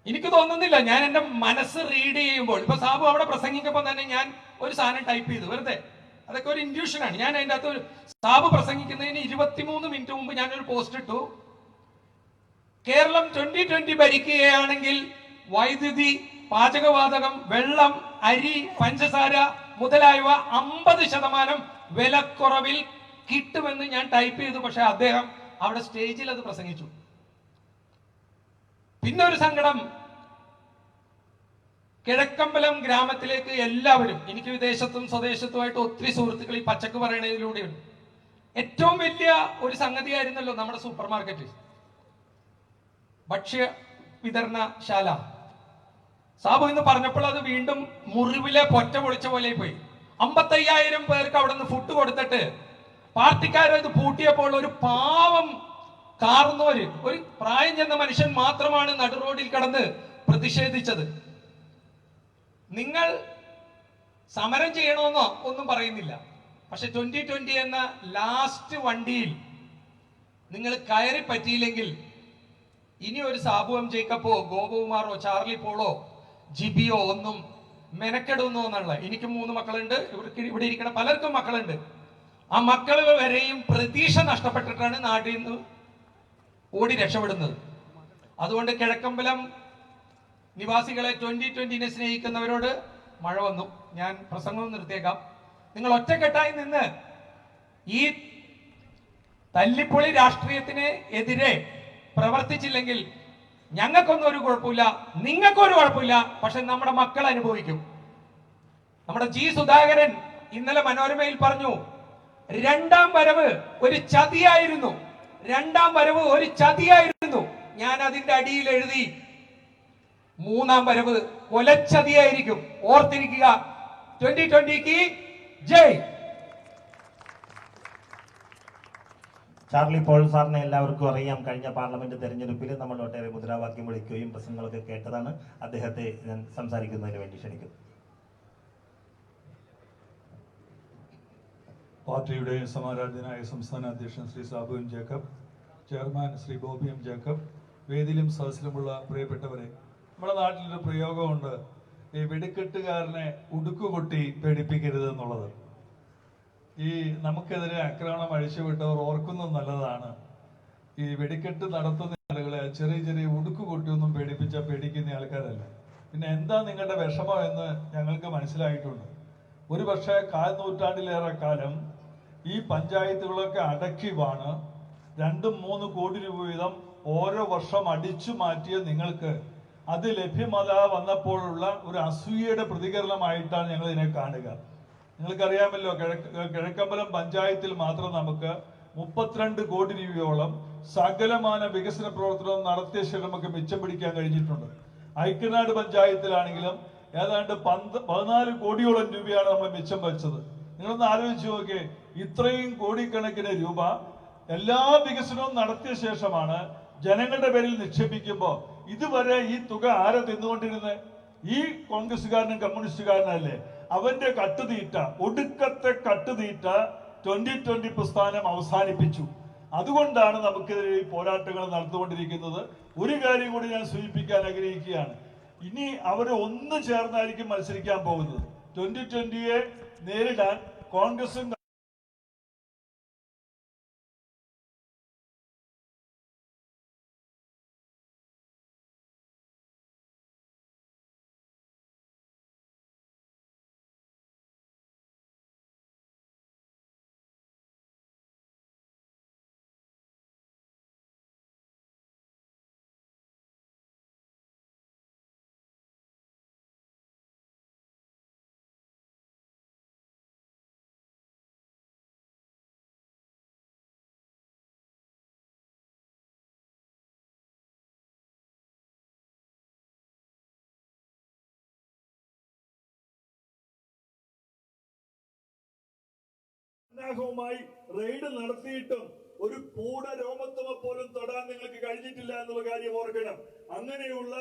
എനിക്ക് തോന്നുന്നില്ല. ഞാൻ എന്റെ മനസ്സ് റീഡ് ചെയ്യുമ്പോൾ, ഇപ്പൊ സാബു അവിടെ പ്രസംഗിക്കുമ്പോൾ തന്നെ ഞാൻ ഒരു സാധനം ടൈപ്പ് ചെയ്തു വെറുതെ. അതൊക്കെ ഒരു ഇൻഡ്യൂഷനാണ്. ഞാൻ അതിൻ്റെ അകത്ത് സാബു പ്രസംഗിക്കുന്നതിന് 23 മിനിറ്റ് മുമ്പ് ഞാനൊരു പോസ്റ്റ് ഇട്ടു. കേരളം 2020 ഭരിക്കുകയാണെങ്കിൽ വൈദ്യുതി, പാചകവാതകം, വെള്ളം, അരി, പഞ്ചസാര മുതലായവ 50% വിലക്കുറവിൽ കിട്ടുമെന്ന് ഞാൻ ടൈപ്പ് ചെയ്തു. പക്ഷെ അദ്ദേഹം അവിടെ സ്റ്റേജിൽ അത് പ്രസംഗിച്ചു. പിന്നെ ഒരു സങ്കടം, കിഴക്കമ്പലം ഗ്രാമത്തിലേക്ക് എല്ലാവരും, എനിക്ക് വിദേശത്തും സ്വദേശത്തുമായിട്ട് ഒത്തിരി സുഹൃത്തുക്കൾ ഈ പച്ചക്ക് പറയണതിലൂടെയുണ്ട്. ഏറ്റവും വലിയ ഒരു സംഗതിയായിരുന്നല്ലോ നമ്മുടെ സൂപ്പർ മാർക്കറ്റ്, ഭക്ഷ്യ വിതരണശാല. സാബു ഇന്ന് പറഞ്ഞപ്പോൾ അത് വീണ്ടും മുറിവിലെ പൊറ്റ പൊളിച്ച പോലെ പോയി. 55,000 പേർക്ക് അവിടെ നിന്ന് ഫുഡ് കൊടുത്തിട്ട് പാർട്ടിക്കാരോ ഇത് പൂട്ടിയപ്പോൾ ഒരു പാവം കാർന്നോര്, ഒരു പ്രായം ചെന്ന മനുഷ്യൻ മാത്രമാണ് നടുറോഡിൽ കടന്ന് പ്രതിഷേധിച്ചത്. നിങ്ങൾ സമരം ചെയ്യണമെന്നോ ഒന്നും പറയുന്നില്ല. പക്ഷെ 2020 എന്ന ലാസ്റ്റ് വണ്ടിയിൽ നിങ്ങൾ കയറി പറ്റിയില്ലെങ്കിൽ ഇനി ഒരു സാബു എം ജേക്കബോ ഗോപകുമാറോ ചാർലി പോളോ ജിബിയോ ഒന്നും മെനക്കെടുന്നു എന്നുള്ള. എനിക്ക് 3 മക്കളുണ്ട്, ഇവിടെ ഇരിക്കുന്ന പലർക്കും മക്കളുണ്ട്. ആ മക്കൾ വരെയും പ്രതീക്ഷ നഷ്ടപ്പെട്ടിട്ടാണ് നാട്ടിൽ നിന്ന് ഓടി രക്ഷപ്പെടുന്നത്. അതുകൊണ്ട് കിഴക്കമ്പലം നിവാസികളെ 2020 സ്നേഹിക്കുന്നവരോട് മഴ വന്നു, ഞാൻ പ്രസംഗം നിർത്തിയേക്കാം. നിങ്ങൾ ഒറ്റക്കെട്ടായി നിന്ന് ഈ തല്ലിപ്പൊളി രാഷ്ട്രീയത്തിന് എതിരെ പ്രവർത്തിച്ചില്ലെങ്കിൽ ഞങ്ങൾക്കൊന്നും ഒരു കുഴപ്പമില്ല, നിങ്ങൾക്കൊരു കുഴപ്പമില്ല. പക്ഷെ നമ്മുടെ മക്കൾ അനുഭവിക്കും. നമ്മുടെ ജി സുധാകരൻ ഇന്നലെ മനോരമയിൽ പറഞ്ഞു, 2ാം വരവ് ഒരു ചതിയായിരുന്നു, 2ാം വരവ് ഒരു ചതിയായിരുന്നു. ഞാൻ അതിന്റെ അടിയിൽ എഴുതി 3ാം വരവ് കൊലച്ചതിയായിരിക്കും. ഓർത്തിരിക്കുക. 2020 ജയ്. ചാർലി പോൾ സാറിനെ എല്ലാവർക്കും അറിയാം. കഴിഞ്ഞ പാർലമെന്റ് തെരഞ്ഞെടുപ്പിൽ നമ്മൾ ഒട്ടേറെ മുദ്രാവാക്യം വിളിക്കുകയും പ്രസംഗങ്ങളൊക്കെ കേട്ടതാണ്. അദ്ദേഹത്തെ ഞാൻ സംസാരിക്കുന്നതിന് വേണ്ടി ക്ഷണിക്കുന്നു. പാർട്ടിയുടെ സമാരാധ്യനായ സംസ്ഥാന അധ്യക്ഷൻ Shri Sabu M Jacob, chairman Shri Bobby M Jacob, വേദിയിലും സദസ്സിലുമുള്ള പ്രിയപ്പെട്ടവരെ, നമ്മുടെ നാട്ടിലൊരു പ്രയോഗമുണ്ട്, ഈ വെടിക്കെട്ടുകാരനെ ഉടുക്കുകൊട്ടി പേടിപ്പിക്കരുത് എന്നുള്ളത്. ഈ നമുക്കെതിരെ ആക്രമണം അഴിച്ചുവിട്ടവർ ഓർക്കുന്നത് നല്ലതാണ്. ഈ വെടിക്കെട്ട് നടത്തുന്ന ആളുകളെ ചെറിയ ചെറിയ ഉടുക്കുകൊട്ടിയൊന്നും പേടിക്കുന്ന ആൾക്കാരല്ല. പിന്നെ എന്താ നിങ്ങളുടെ വിഷമം എന്ന് ഞങ്ങൾക്ക് മനസ്സിലായിട്ടുണ്ട്. ഒരു പക്ഷേ 1/4 നൂറ്റാണ്ടിലേറെ കാലം ഈ പഞ്ചായത്തുകളൊക്കെ അടക്കി വാണ് 2-3 കോടി രൂപ വീതം ഓരോ വർഷം അടിച്ചു മാറ്റിയ നിങ്ങൾക്ക് അത് ലഭ്യമത വന്നപ്പോഴുള്ള ഒരു അസൂയയുടെ പ്രതികരണമായിട്ടാണ് ഞങ്ങൾ ഇതിനെ കാണുക. നിങ്ങൾക്കറിയാമല്ലോ, കിഴക്കമ്പലം പഞ്ചായത്തിൽ മാത്രം നമുക്ക് 32 കോടി രൂപയോളം സകലമാന വികസന പ്രവർത്തനം നടത്തിയ ശേഷം നമുക്ക് മിച്ചം പിടിക്കാൻ കഴിഞ്ഞിട്ടുണ്ട്. ഐക്യനാട് പഞ്ചായത്തിലാണെങ്കിലും ഏതാണ്ട് 14 കോടിയോളം രൂപയാണ് നമ്മൾ മിച്ചം വെച്ചത്. നിങ്ങളൊന്ന് ആലോചിച്ച് നോക്കിയേ, ഇത്രയും കോടിക്കണക്കിന് രൂപ എല്ലാ വികസനവും നടത്തിയ ശേഷമാണ് ജനങ്ങളുടെ പേരിൽ നിക്ഷേപിക്കുമ്പോൾ ഇതുവരെ ഈ തുക ആരെ തിന്നുകൊണ്ടിരുന്നത്? ഈ കോൺഗ്രസ്സുകാരനും കമ്മ്യൂണിസ്റ്റുകാരനല്ലേ? അവന്റെ കട്ടുതീറ്റ, ഒടുക്കത്തെ കട്ടുതീറ്റ 2020 പ്രസ്ഥാനം അവസാനിപ്പിച്ചു. അതുകൊണ്ടാണ് നമുക്കെതിരെ ഈ പോരാട്ടങ്ങൾ നടന്നുകൊണ്ടിരിക്കുന്നത്. ഒരു കാര്യം കൂടി ഞാൻ സൂചിപ്പിക്കാൻ ആഗ്രഹിക്കുകയാണ്. ഇനി അവർ ഒന്ന് ചേർന്നായിരിക്കും മത്സരിക്കാൻ പോകുന്നത്. 2020 നേരിടാൻ കോൺഗ്രസും ുമായി റെയ്ഡ് നടത്തിയിട്ടും ഒരു പൂട രോമത്തുമ പോലും തൊടാൻ നിങ്ങൾക്ക് കഴിഞ്ഞിട്ടില്ല എന്നുള്ള കാര്യം ഓർക്കണം. അങ്ങനെയുള്ള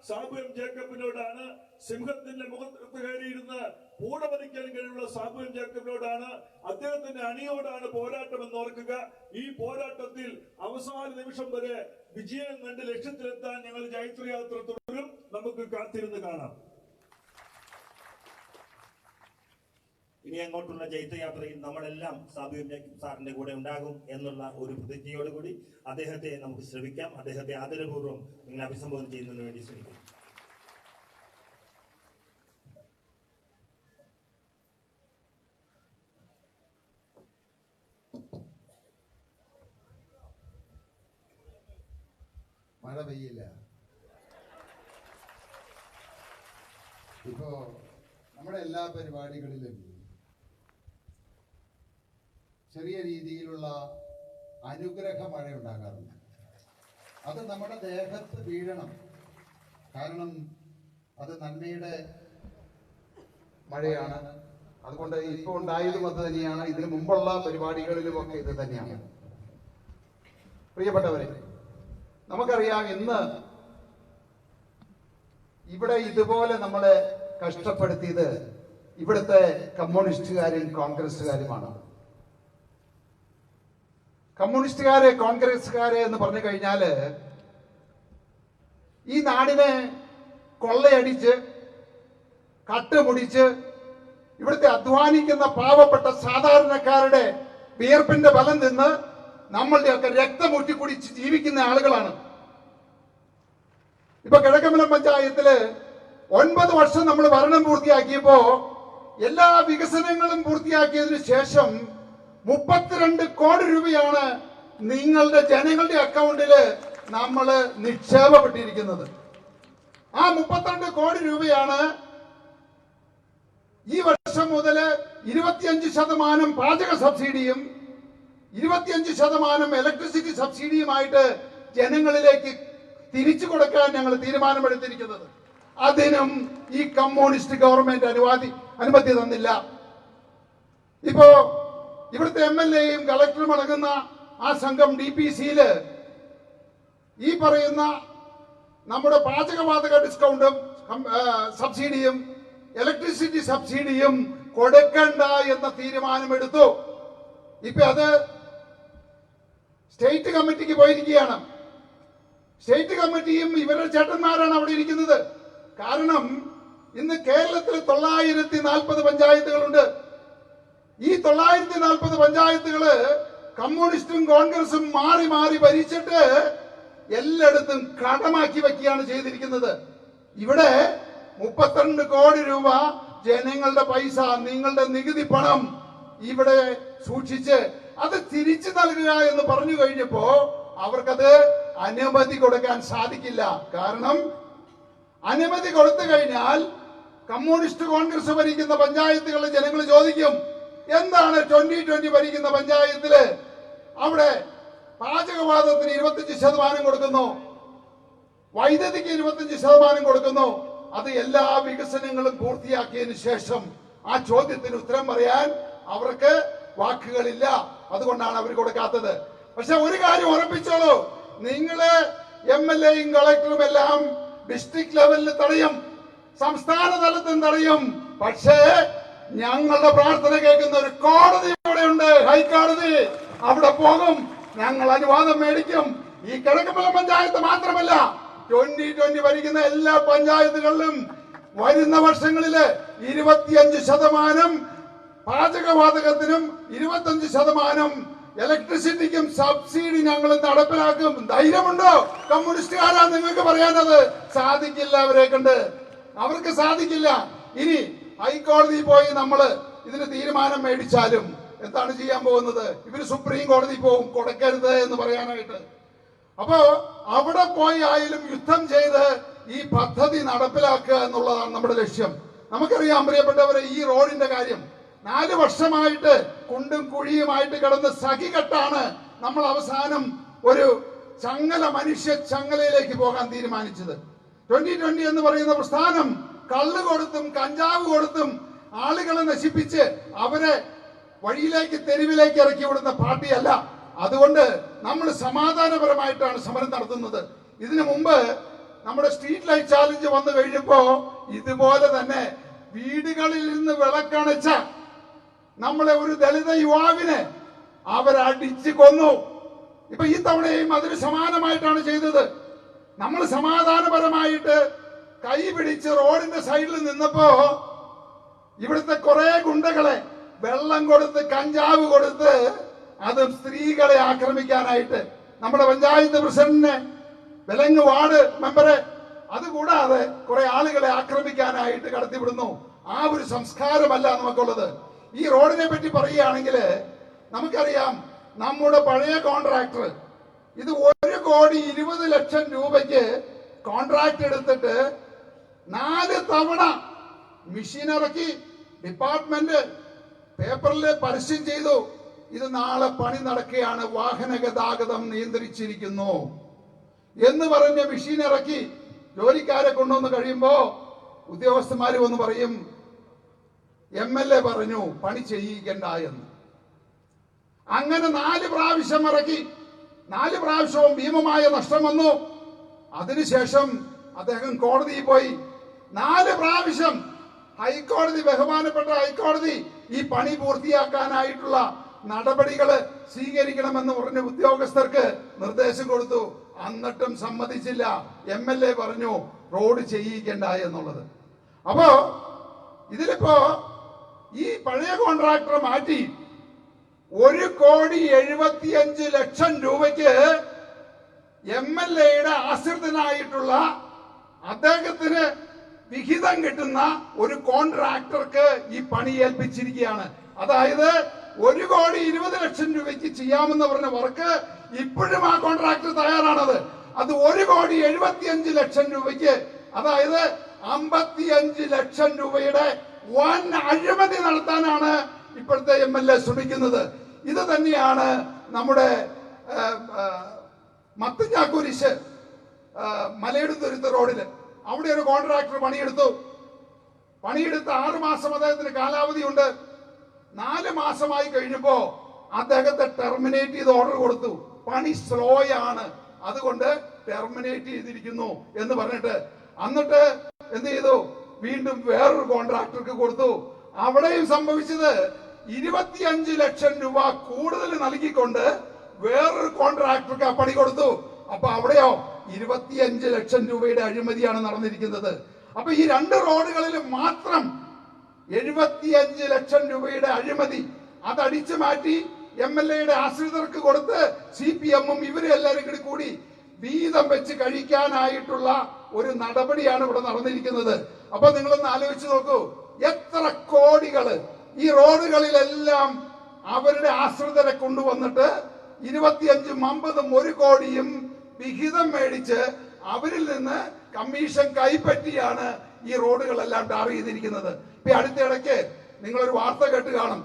സാബു എം ജേക്കബിനോടാണ്, സിംഹത്തിന്റെ മുഖത്ത് കയറിയിരുന്ന് പൂട പതിക്കാൻ കഴിയുള്ള സാബു എം ജേക്കബിനോടാണ്, അദ്ദേഹത്തിന്റെ അണിയോടാണ് പോരാട്ടം എന്ന് ഓർക്കുക. ഈ പോരാട്ടത്തിൽ അവസാന നിമിഷം വരെ വിജയം കണ്ട് ലക്ഷ്യത്തിലെത്താൻ ഞങ്ങൾ ജൈത്രയാത്ര തുടരും. നമുക്ക് കാത്തിരുന്ന് കാണാം. ഇനി അങ്ങോട്ടുള്ള ജൈത്രയാത്രയിൽ നമ്മളെല്ലാം സാബു എം ജേക്കബ് സാറിന്റെ കൂടെ ഉണ്ടാകും എന്നുള്ള ഒരു പ്രതിജ്ഞയോടുകൂടി അദ്ദേഹത്തെ നമുക്ക് ശ്രമിക്കാം. അദ്ദേഹത്തെ ആദരപൂർവ്വം നിങ്ങൾ അഭിസംബോധന ചെയ്യുന്നതിന് വേണ്ടി ശ്രമിക്കാം. മഴ പെയ്യില്ല. ഇപ്പോ നമ്മുടെ എല്ലാ പരിപാടികളിലും ചെറിയ രീതിയിലുള്ള അനുഗ്രഹ മഴ ഉണ്ടാകാറുണ്ട്. അത് നമ്മുടെ ദേഹത്ത് വീഴണം. കാരണം അത് നന്മയുടെ മഴയാണ്. അതുകൊണ്ട് ഇപ്പോൾ ഉണ്ടായതും അത് തന്നെയാണ്. ഇതിനു മുമ്പുള്ള പരിപാടികളിലുമൊക്കെ ഇത് തന്നെയാണ്. പ്രിയപ്പെട്ടവരെ, നമുക്കറിയാം ഇന്ന് ഇവിടെ ഇതുപോലെ നമ്മളെ കഷ്ടപ്പെടുത്തിയത് ഇവിടുത്തെ കമ്മ്യൂണിസ്റ്റുകാരും കോൺഗ്രസ്സുകാരുമാണ്. കമ്മ്യൂണിസ്റ്റുകാരെ കോൺഗ്രസ്സുകാരെ എന്ന് പറഞ്ഞു കഴിഞ്ഞാല് ഈ നാടിനെ കൊള്ളയടിച്ച് കട്ടുമുടിച്ച് ഇവിടുത്തെ അധ്വാനിക്കുന്ന പാവപ്പെട്ട സാധാരണക്കാരുടെ വിയർപ്പിന്റെ ബലം നിന്ന് നമ്മളുടെയൊക്കെ രക്തമൂറ്റി കുടിച്ച് ജീവിക്കുന്ന ആളുകളാണ്. ഇപ്പൊ കിഴക്കമ്പലം പഞ്ചായത്തില് 9 വർഷം നമ്മൾ ഭരണം പൂർത്തിയാക്കിയപ്പോ എല്ലാ വികസനങ്ങളും പൂർത്തിയാക്കിയതിനു ശേഷം 32 കോടി രൂപയാണ് നിങ്ങളുടെ ജനങ്ങളുടെ അക്കൗണ്ടില് നമ്മൾ നിക്ഷേപപ്പെട്ടിരിക്കുന്നത്. ആ 32 കോടി രൂപയാണ് ഈ വർഷം മുതൽ 25% പാചക സബ്സിഡിയും 25% ഇലക്ട്രിസിറ്റി സബ്സിഡിയുമായിട്ട് ജനങ്ങളിലേക്ക് തിരിച്ചു കൊടുക്കാൻ ഞങ്ങൾ തീരുമാനമെടുത്തിരിക്കുന്നത്. അതിനും ഈ കമ്മ്യൂണിസ്റ്റ് ഗവൺമെന്റ് അനുമതി തന്നില്ല. ഇപ്പോ ഇവിടുത്തെ MLA-യും കളക്ടറും അടങ്ങുന്ന ആ സംഘം DPC-യില് ഈ പറയുന്ന നമ്മുടെ പാചകവാതക ഡിസ്കൗണ്ടും സബ്സിഡിയും ഇലക്ട്രിസിറ്റി സബ്സിഡിയും കൊടുക്കണ്ട എന്ന തീരുമാനമെടുത്തു. ഇപ്പൊ അത് സ്റ്റേറ്റ് കമ്മിറ്റിക്ക് പോയിരിക്കുകയാണ്. സ്റ്റേറ്റ് കമ്മിറ്റിയും ഇവരുടെ ചേട്ടന്മാരാണ് അവിടെ ഇരിക്കുന്നത്. കാരണം ഇന്ന് കേരളത്തിൽ 940 പഞ്ചായത്തുകളുണ്ട്. ഈ 940 പഞ്ചായത്തുകള് കമ്മ്യൂണിസ്റ്റും കോൺഗ്രസും മാറി മാറി ഭരിച്ചിട്ട് എല്ലായിടത്തും കടമാക്കി വെക്കുകയാണ് ചെയ്തിരിക്കുന്നത്. ഇവിടെ 32 കോടി രൂപ ജനങ്ങളുടെ പൈസ, നിങ്ങളുടെ നികുതി പണം ഇവിടെ സൂക്ഷിച്ച് അത് തിരിച്ചു നൽകുക എന്ന് പറഞ്ഞു കഴിഞ്ഞപ്പോ അവർക്കത് അനുമതി കൊടുക്കാൻ സാധിക്കില്ല. കാരണം അനുമതി കൊടുത്തു കഴിഞ്ഞാൽ കമ്മ്യൂണിസ്റ്റ് കോൺഗ്രസ് ഭരിക്കുന്ന പഞ്ചായത്തുകളിലെ ജനങ്ങൾ ചോദിക്കും, എന്താണ് 2020 ഭരിക്കുന്ന പഞ്ചായത്തില് അവിടെ പാചകവാതകത്തിന് 25% കൊടുക്കുന്നു, വൈദ്യുതിക്ക് 25% കൊടുക്കുന്നു. അത് എല്ലാ വികസനങ്ങളും പൂർത്തിയാക്കിയതിനു ശേഷം ആ ചോദ്യത്തിന് ഉത്തരം പറയാൻ അവർക്ക് വാക്കുകളില്ല. അതുകൊണ്ടാണ് അവർ കൊടുക്കാത്തത്. പക്ഷെ ഒരു കാര്യം ഉറപ്പിച്ചോളൂ, നിങ്ങള് MLA-യും കളക്ടറും എല്ലാം ഡിസ്ട്രിക്ട് ലെവലിൽ തടയും, സംസ്ഥാന തലത്തിൽ തടയും. പക്ഷേ ഞങ്ങളുടെ പ്രാർത്ഥന കേൾക്കുന്ന ഒരു കോടതി ഇവിടെയുണ്ട്, ഹൈക്കോടതി. അവിടെ പോകും, ഞങ്ങൾ അനുവാദം മേടിക്കും. ഈ കിഴക്കമ്പലം പഞ്ചായത്ത് മാത്രമല്ല 2020 ഭരിക്കുന്ന എല്ലാ പഞ്ചായത്തുകളിലും വരുന്ന വർഷങ്ങളില് 25% പാചകവാതകത്തിനും 25% ഇലക്ട്രിസിറ്റിക്കും സബ്സിഡി ഞങ്ങൾ നടപ്പിലാക്കും. ധൈര്യമുണ്ടോ കമ്മ്യൂണിസ്റ്റുകാരാ നിങ്ങൾക്ക് പറയാനത്? സാധിക്കില്ല, അവരെ കണ്ട് അവർക്ക് സാധിക്കില്ല. ഇനി ഹൈക്കോടതി പോയി നമ്മള് ഇതിന് തീരുമാനം മേടിച്ചാലും എന്താണ് ചെയ്യാൻ പോകുന്നത്? ഇവര് സുപ്രീം കോടതി പോകും കൊടുക്കരുത് എന്ന് പറയാനായിട്ട്. അപ്പോ അവിടെ പോയി ആയാലും യുദ്ധം ചെയ്ത് ഈ പദ്ധതി നടപ്പിലാക്കുക എന്നുള്ളതാണ് നമ്മുടെ ലക്ഷ്യം. നമുക്കറിയാം പ്രിയപ്പെട്ടവരെ, ഈ റോഡിന്റെ കാര്യം 4 വർഷമായിട്ട് കുണ്ടും കുഴിയുമായിട്ട് കിടന്ന് സഹികെട്ടാണ് നമ്മൾ അവസാനം ഒരു മനുഷ്യ ചങ്ങലയിലേക്ക് പോകാൻ തീരുമാനിച്ചത്. 2020 എന്ന് പറയുന്ന പ്രസ്ഥാനം കള്ള് കൊടുത്തും കഞ്ചാവ് കൊടുത്തും ആളുകളെ നശിപ്പിച്ച് അവരെ വഴിയിലേക്ക് തെരുവിലേക്ക് ഇറക്കി വിടുന്ന പാർട്ടിയല്ല. അതുകൊണ്ട് നമ്മൾ സമാധാനപരമായിട്ടാണ് സമരം നടത്തുന്നത്. ഇതിനു മുമ്പ് നമ്മുടെ സ്ട്രീറ്റ് ലൈറ്റ് ചാലഞ്ച് വന്നു കഴിഞ്ഞപ്പോ ഇതുപോലെ തന്നെ വീടുകളിൽ നിന്ന് വിളക്കണച്ച നമ്മളെ ഒരു ദളിത യുവാവിനെ അവരടിച്ച് കൊന്നു. ഇപ്പൊ ഈ തവണയും അതിന് സമാനമായിട്ടാണ് ചെയ്തത്. നമ്മൾ സമാധാനപരമായിട്ട് കൈ പിടിച്ച് റോഡിന്റെ സൈഡിൽ നിന്നപ്പോ ഇവിടുത്തെ കുറെ ഗുണ്ടകളെ വെള്ളം കൊടുത്ത് കഞ്ചാവ് കൊടുത്ത് അതും സ്ത്രീകളെ ആക്രമിക്കാനായിട്ട് നമ്മുടെ പഞ്ചായത്ത് പ്രസിഡന്റിനെ, വെലങ്ങ് വാർഡ് മെമ്പറെ, അതുകൂടാതെ കുറെ ആളുകളെ ആക്രമിക്കാനായിട്ട് കടത്തിവിടുന്നു. ആ ഒരു സംസ്കാരമല്ല നമുക്കുള്ളത്. ഈ റോഡിനെ പറ്റി പറയുകയാണെങ്കിൽ നമുക്കറിയാം, നമ്മുടെ പഴയ കോൺട്രാക്ടർ ഇത് 1,20,00,000 രൂപയ്ക്ക് കോൺട്രാക്ട് എടുത്തിട്ട് 4 തവണ മെഷീൻ ഇറക്കി ഡിപ്പാർട്ട്മെന്റ് പേപ്പറിൽ പരസ്യം ചെയ്തു. ഇത് നാളെ പണി നടക്കുകയാണ്, വാഹന ഗതാഗതം നിയന്ത്രിച്ചിരിക്കുന്നു എന്ന് പറഞ്ഞ് മെഷീൻ ഇറക്കി ജോലിക്കാരെ കൊണ്ടുവന്ന് കഴിയുമ്പോ ഉദ്യോഗസ്ഥന്മാര് വന്ന് പറയും MLA പറഞ്ഞു പണി ചെയ്യിക്കണ്ട എന്ന്. അങ്ങനെ 4 പ്രാവശ്യം ഇറക്കി. 4 പ്രാവശ്യവും ഭീമമായ നഷ്ടം വന്നു. അതിനുശേഷം അദ്ദേഹം കോടതിയിൽ പോയി. 4 പ്രാവശ്യം ഹൈക്കോടതി, ബഹുമാനപ്പെട്ട ഹൈക്കോടതി ഈ പണി പൂർത്തിയാക്കാനായിട്ടുള്ള നടപടികള് സ്വീകരിക്കണമെന്ന് പറഞ്ഞ ഉദ്യോഗസ്ഥർക്ക് നിർദ്ദേശം കൊടുത്തു. എന്നിട്ടും സമ്മതിച്ചില്ല. MLA പറഞ്ഞു റോഡ് ചെയ്യിക്കണ്ട എന്നുള്ളത്. അപ്പോ ഇതിലിപ്പോ ഈ പഴയ കോൺട്രാക്ടർ മാറ്റി 1,75,00,000 രൂപയ്ക്ക് MLAയുടെ ആശ്രിതനായിട്ടുള്ള അദ്ദേഹത്തിന് വിഹിതം കിട്ടുന്ന ഒരു കോൺട്രാക്ടർക്ക് ഈ പണി ഏൽപ്പിച്ചിരിക്കുകയാണ്. അതായത് 1,20,00,000 രൂപയ്ക്ക് ചെയ്യാമെന്ന് പറഞ്ഞ വർക്ക് ഇപ്പോഴും ആ കോൺട്രാക്ടർ തയ്യാറാണത്. അത് 1,75,00,000 രൂപയ്ക്ക്, അതായത് 55 ലക്ഷം രൂപയുടെ വൻ അഴിമതി നടത്താനാണ് ഇപ്പോഴത്തെ MLA ശ്രമിക്കുന്നത്. ഇത് തന്നെയാണ് നമ്മുടെ മത്തഞ്ഞാക്കുരിശ് മലയിടുത്തുരുത്ത് റോഡില്. അവിടെ ഒരു കോൺട്രാക്ടർ പണിയെടുത്ത് 6 മാസം അദ്ദേഹത്തിന് കാലാവധിയുണ്ട്. 4 മാസമായി കഴിഞ്ഞപ്പോ അദ്ദേഹത്തെ ടെർമിനേറ്റ് ചെയ്ത് ഓർഡർ കൊടുത്തു. പണി സ്ലോ ആണ്, അതുകൊണ്ട് ടെർമിനേറ്റ് ചെയ്തിരിക്കുന്നു എന്ന് പറഞ്ഞിട്ട് എന്നിട്ട് എന്ത് ചെയ്തു? വീണ്ടും വേറൊരു കോൺട്രാക്ടർക്ക് കൊടുത്തു. അവിടെയും സംഭവിച്ചത് 25 ലക്ഷം രൂപ കൂടുതൽ നൽകിക്കൊണ്ട് വേറൊരു കോൺട്രാക്ടർക്ക് ആ പണി കൊടുത്തു. അപ്പൊ അവിടെയോ 25 ലക്ഷം രൂപയുടെ അഴിമതിയാണ് നടന്നിരിക്കുന്നത്. അപ്പൊ ഈ 2 റോഡുകളിലും മാത്രം 75 ലക്ഷം രൂപയുടെ അഴിമതി. അത് അടിച്ചു മാറ്റി MLAയുടെ ആശ്രിതർക്ക് കൊടുത്ത് CPM-ഉം ഇവരെല്ലാവരും കൂടി വീതം വെച്ച് കഴിക്കാനായിട്ടുള്ള ഒരു നടപടിയാണ് ഇവിടെ നടന്നിരിക്കുന്നത്. അപ്പൊ നിങ്ങളൊന്ന് ആലോചിച്ച് നോക്കൂ, എത്ര കോടികള് ഈ റോഡുകളിലെല്ലാം അവരുടെ ആശ്രിതരെ കൊണ്ടുവന്നിട്ട് 25, 50, 1 കോടിയും വിഹിതം മേടിച്ച് അവരിൽ നിന്ന് കമ്മീഷൻ കൈപ്പറ്റിയാണ് ഈ റോഡുകളെല്ലാം ടാർ ചെയ്തിരിക്കുന്നത്. ഇപ്പൊ അടുത്തിടയ്ക്ക് നിങ്ങളൊരു വാർത്ത കേട്ട് കാണും.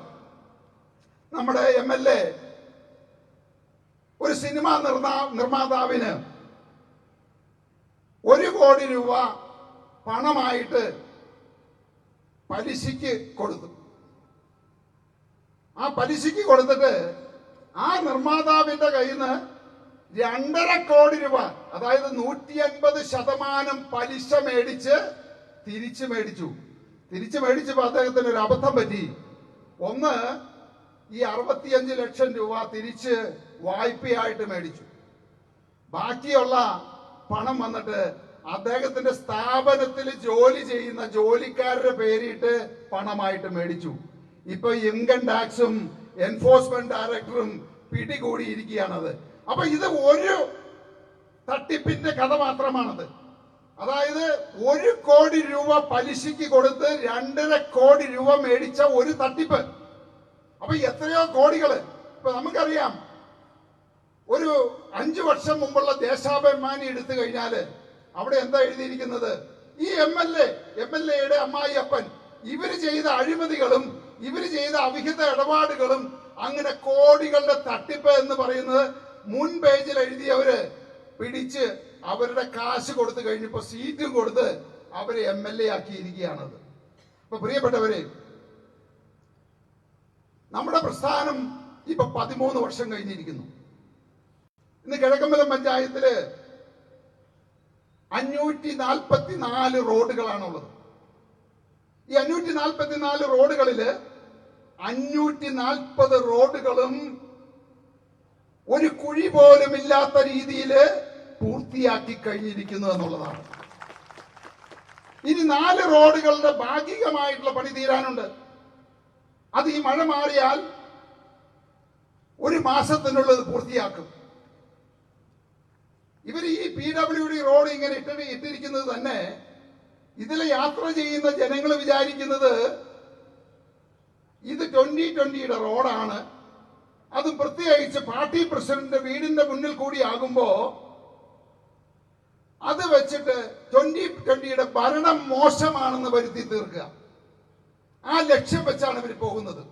നമ്മുടെ MLA ഒരു സിനിമാ നിർമ്മാതാവിന് 1 കോടി രൂപ പണമായിട്ട് പലിശയ്ക്ക് കൊടുത്തു. ആ പലിശയ്ക്ക് കൊടുത്തിട്ട് ആ നിർമ്മാതാവിന്റെ കയ്യിൽ നിന്ന് 2.5 കോടി രൂപ, അതായത് 150% പലിശ മേടിച്ച് തിരിച്ചു മേടിച്ചപ്പോ അദ്ദേഹത്തിന് ഒരു അബദ്ധം പറ്റി. ഒന്ന്, ഈ 65 ലക്ഷം രൂപ തിരിച്ച് വായ്പയായിട്ട് മേടിച്ചു. ബാക്കിയുള്ള പണം വന്നിട്ട് അദ്ദേഹത്തിന്റെ സ്ഥാപനത്തിൽ ജോലി ചെയ്യുന്ന ജോലിക്കാരുടെ പേരിട്ട് പണമായിട്ട് മേടിച്ചു. ഇപ്പൊ ഇൻകം ടാക്സും എൻഫോഴ്സ്മെന്റ് ഡയറക്ടറും പിടികൂടിയിരിക്കുകയാണത്. അപ്പൊ ഇത് ഒരു തട്ടിപ്പിന്റെ കഥ മാത്രമാണത്. അതായത് 1 കോടി രൂപ പലിശയ്ക്ക് കൊടുത്ത് 2.5 കോടി രൂപ മേടിച്ച ഒരു തട്ടിപ്പ്. അപ്പൊ എത്രയോ കോടികള്. ഇപ്പൊ നമുക്കറിയാം, ഒരു 5 വർഷം മുമ്പുള്ള ദേശാഭിമാനി എടുത്തു കഴിഞ്ഞാല് അവിടെ എന്താ എഴുതിയിരിക്കുന്നത്? ഈ എം എൽ എയുടെ അമ്മായി അപ്പൻ ഇവര് ചെയ്ത അഴിമതികളും ഇവര് ചെയ്ത അവിഹിത ഇടപാടുകളും അങ്ങനെ കോടികളുടെ തട്ടിപ്പ് എന്ന് പറയുന്നത് മുൻ പേജിൽ എഴുതിയവര് പിടിച്ച് അവരുടെ കാശ് കൊടുത്തു കഴിഞ്ഞപ്പോ സീറ്റും കൊടുത്ത് അവരെ MLA ആക്കിയിരിക്കുകയാണത്. അപ്പൊ പ്രിയപ്പെട്ടവരെ, നമ്മുടെ പ്രസ്ഥാനം ഇപ്പൊ 13 വർഷം കഴിഞ്ഞിരിക്കുന്നു. ഇന്ന് കിഴക്കമ്പലം പഞ്ചായത്തില് 544 റോഡുകളാണുള്ളത്. ഈ 544 റോഡുകളില് 540 റോഡുകളും ഒരു കുഴി പോലും ഇല്ലാത്ത രീതിയിൽ പൂർത്തിയാക്കി കഴിഞ്ഞിരിക്കുന്നു എന്നുള്ളതാണ്. ഇനി 4 റോഡുകളുടെ ഭാഗികമായിട്ടുള്ള പണി തീരാനുണ്ട്. അത് ഈ മഴ മാറിയാൽ 1 മാസത്തിനുള്ളത് പൂർത്തിയാക്കും. ഇവർ ഈ PWD റോഡ് ഇങ്ങനെ ഇട്ടിരിക്കുന്നത് തന്നെ ഇതിലെ യാത്ര ചെയ്യുന്ന ജനങ്ങൾ വിചാരിക്കുന്നത് ഇത് 2020 റോഡാണ്. അതും പ്രത്യേകിച്ച് പാർട്ടി പ്രസിഡന്റ് വീടിന്റെ മുന്നിൽ കൂടി ആകുമ്പോ അത് വെച്ചിട്ട് 2020 ഭരണം മോശമാണെന്ന് വരുത്തി തീർക്കുക. ആ ലക്ഷ്യം വെച്ചാണ് ഇവർ പോകുന്നത്.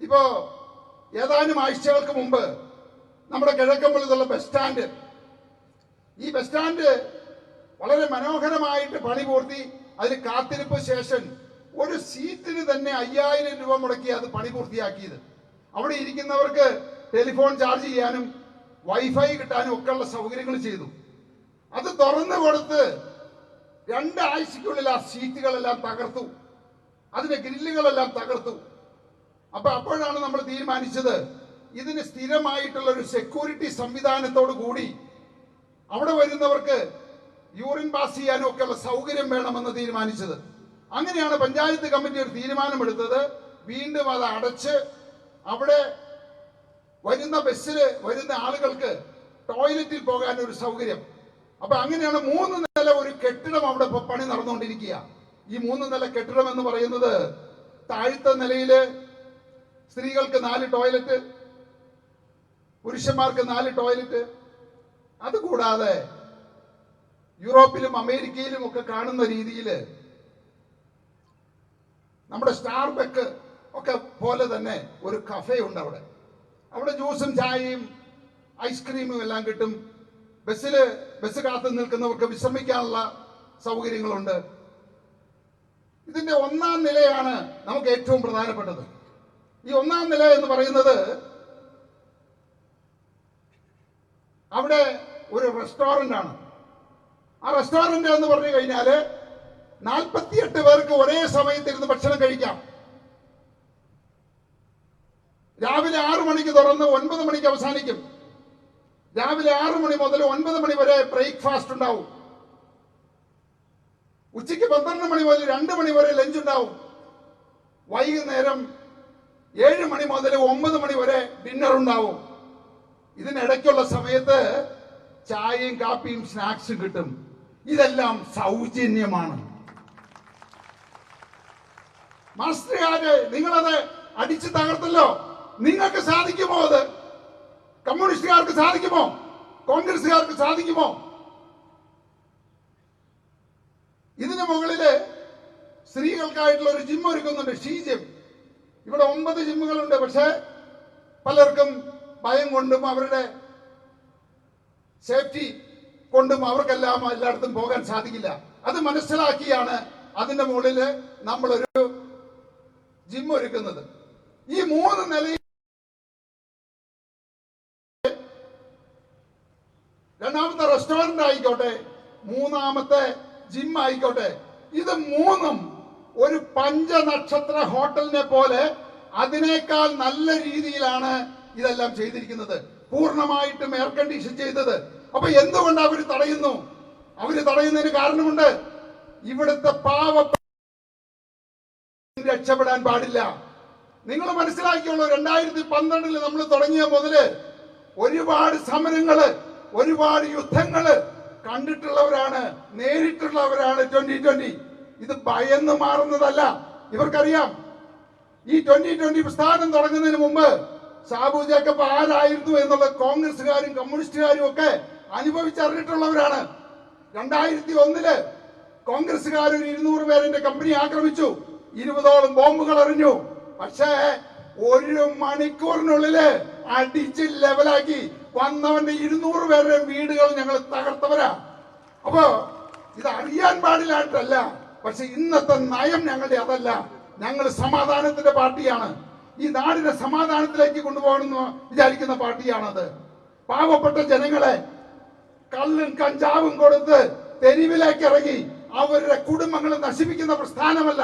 ഇപ്പോ ഏതാനും ആഴ്ചകൾക്ക് മുമ്പ് നമ്മുടെ കിഴക്കമ്പലത്തുള്ള ബസ് സ്റ്റാൻഡ്, ഈ ബസ് സ്റ്റാൻഡ് വളരെ മനോഹരമായിട്ട് പണി പൂർത്തി. അതിന് കാത്തിരിപ്പ് ശേഷം ഒരു സീറ്റിന് തന്നെ 5000 രൂപ മുടക്കി അത് പണി പൂർത്തിയാക്കിയത്. അവിടെ ഇരിക്കുന്നവർക്ക് ടെലിഫോൺ ചാർജ് ചെയ്യാനും വൈഫൈ കിട്ടാനും ഒക്കെ ഉള്ള സൗകര്യങ്ങൾ ചെയ്തു. അത് തുറന്നു കൊടുത്ത് 2 ആഴ്ചയ്ക്കുള്ളിൽ ആ സീറ്റുകളെല്ലാം തകർത്തു, അതിന്റെ ഗ്രില്ലുകളെല്ലാം തകർത്തു. അപ്പോഴാണ് നമ്മൾ തീരുമാനിച്ചത് ഇതിന് സ്ഥിരമായിട്ടുള്ള ഒരു സെക്യൂരിറ്റി സംവിധാനത്തോടു കൂടി അവിടെ വരുന്നവർക്ക് യൂറിൻ പാസ് ചെയ്യാനും ഒക്കെയുള്ള സൗകര്യം വേണമെന്ന് തീരുമാനിച്ചത്. അങ്ങനെയാണ് പഞ്ചായത്ത് കമ്മിറ്റി ഒരു തീരുമാനമെടുത്തത്. വീണ്ടും അത് അടച്ച് അവിടെ വരുന്ന ബസ്സിൽ വരുന്ന ആളുകൾക്ക് ടോയ്ലറ്റിൽ പോകാൻ ഒരു സൗകര്യം. അപ്പൊ അങ്ങനെയാണ് 3 നില ഒരു കെട്ടിടം അവിടെ പണി നടന്നുകൊണ്ടിരിക്കുക. ഈ 3 നില കെട്ടിടം എന്ന് പറയുന്നത് താഴത്തെ നിലയില് സ്ത്രീകൾക്ക് 4 ടോയ്ലറ്റ്, പുരുഷന്മാർക്ക് 4 ടോയ്ലറ്റ്. അതുകൂടാതെ യൂറോപ്പിലും അമേരിക്കയിലും ഒക്കെ കാണുന്ന രീതിയിൽ നമ്മുടെ സ്റ്റാർബക്ക് ഒക്കെ പോലെ തന്നെ ഒരു കഫേ ഉണ്ട് അവിടെ. അവിടെ ജ്യൂസും ചായയും ഐസ്ക്രീമും എല്ലാം കിട്ടും. ബസ് കാത്തു നിൽക്കുന്നവർക്ക് വിശ്രമിക്കാനുള്ള സൗകര്യങ്ങളുണ്ട്. ഇതിന്റെ 1-ാം നിലയാണ് നമുക്ക് ഏറ്റവും പ്രധാനപ്പെട്ടത്. ഈ 1-ാം നില എന്ന് പറയുന്നത് അവിടെ ഒരു റെസ്റ്റോറന്റ് ആണ്. ആ റെസ്റ്റോറന്റ് എന്ന് പറഞ്ഞു കഴിഞ്ഞാല് 48 പേർക്ക് ഒരേ സമയത്ത് ഇരുന്ന് ഭക്ഷണം കഴിക്കാം. രാവിലെ 6 മണിക്ക് തുറന്ന് 9 മണിക്ക് അവസാനിക്കും. രാവിലെ 6 മണി മുതൽ 9 മണി വരെ ബ്രേക്ക്ഫാസ്റ്റ് ഉണ്ടാവും. ഉച്ചയ്ക്ക് 12 മണി മുതൽ 2 മണി വരെ ലഞ്ച് ഉണ്ടാവും. വൈകുന്നേരം 7 മണി മുതൽ 9 മണി വരെ ഡിന്നർ ഉണ്ടാവും. ഇതിനിടയ്ക്കുള്ള സമയത്ത് ചായയും കാപ്പിയും സ്നാക്സും കിട്ടും. ഇതെല്ലാം സൗജന്യമാണ്. മാസ്റ്റർമാര്, നിങ്ങളത് അടിച്ചു തകർത്തല്ലോ. നിങ്ങൾക്ക് സാധിക്കുമോ? അത് കമ്മ്യൂണിസ്റ്റുകാർക്ക് സാധിക്കുമോ? കോൺഗ്രസുകാർക്ക് സാധിക്കുമോ? ഇതിന് മുകളില് സ്ത്രീകൾക്കായിട്ടുള്ള ഒരു ജിം ഒരുക്കുന്നുണ്ട്, ഷീ ജിം. ഇവിടെ 9 ജിമ്മുകളുണ്ട്. പക്ഷെ പലർക്കും ഭയം കൊണ്ടും അവരുടെ സേഫ്റ്റി കൊണ്ടും അവർക്കെല്ലാം എല്ലായിടത്തും പോകാൻ സാധിക്കില്ല. അത് മനസ്സിലാക്കിയാണ് അതിന്റെ മുകളിൽ നമ്മളൊരു ജിം ഒരുക്കുന്നത്. ഈ 3 നിലയിൽ 2ാമത്തെ റെസ്റ്റോറന്റ് ആയിക്കോട്ടെ, 3ാമത്തെ ജിം ആയിക്കോട്ടെ, ഇത് 3ഉം ഒരു 5 നക്ഷത്ര ഹോട്ടലിനെ പോലെ അതിനേക്കാൾ നല്ല രീതിയിലാണ് ഇതെല്ലാം ചെയ്തിരിക്കുന്നത്. പൂർണ്ണമായിട്ടും എയർ കണ്ടീഷൻ ചെയ്തത്. അപ്പൊ എന്തുകൊണ്ട് അവർ തടയുന്നു? അവര് തടയുന്നതിന് കാരണമുണ്ട്. ഇവിടുത്തെ പാവപ്പെട്ട രക്ഷപ്പെടാൻ പാടില്ല. നിങ്ങൾ മനസ്സിലാക്കിയുള്ളൂ, 2012 നമ്മൾ തുടങ്ങിയ മുതല് ഒരുപാട് സമരങ്ങള്, ഒരുപാട് യുദ്ധങ്ങള് കണ്ടിട്ടുള്ളവരാണ്, നേരിട്ടുള്ളവരാണ് 2020. ഇത് ഭയന്ന് മാറുന്നതല്ല. ഇവർക്കറിയാം ഈ 2020 പ്രസ്ഥാനം തുടങ്ങുന്നതിന് മുമ്പ് സാബു ജേക്കബ് ആരായിരുന്നു എന്നുള്ളത് കോൺഗ്രസുകാരും കമ്മ്യൂണിസ്റ്റുകാരും ഒക്കെ അനുഭവിച്ചറിഞ്ഞിട്ടുള്ളവരാണ്. 2001 കോൺഗ്രസുകാർ ഒരു 200 പേരിന്റെ കമ്പനി ആക്രമിച്ചു, 20ഓളം ബോംബുകൾ എറിഞ്ഞു. പക്ഷേ 1 മണിക്കൂറിനുള്ളില് അടിച്ച് ലെവലാക്കി വന്നവന്റെ 200 പേരുടെ വീടുകൾ ഞങ്ങൾ തകർത്തവരാ. അപ്പോ ഇത് അറിയാൻ പാടില്ലായിട്ടല്ല, പക്ഷെ ഇന്നത്തെ നയം ഞങ്ങളുടെ അതല്ല. ഞങ്ങൾ സമാധാനത്തിന്റെ പാർട്ടിയാണ്. ഈ നാടിനെ സമാധാനത്തിലേക്ക് കൊണ്ടുപോകണമെന്ന് വിചാരിക്കുന്ന പാർട്ടിയാണത്. പാവപ്പെട്ട ജനങ്ങളെ കള്ളും കഞ്ചാവും കൊടുത്ത് തെരുവിലേക്ക് ഇറങ്ങി അവരുടെ കുടുംബങ്ങളെ നശിപ്പിക്കുന്ന പ്രസ്ഥാനമല്ല.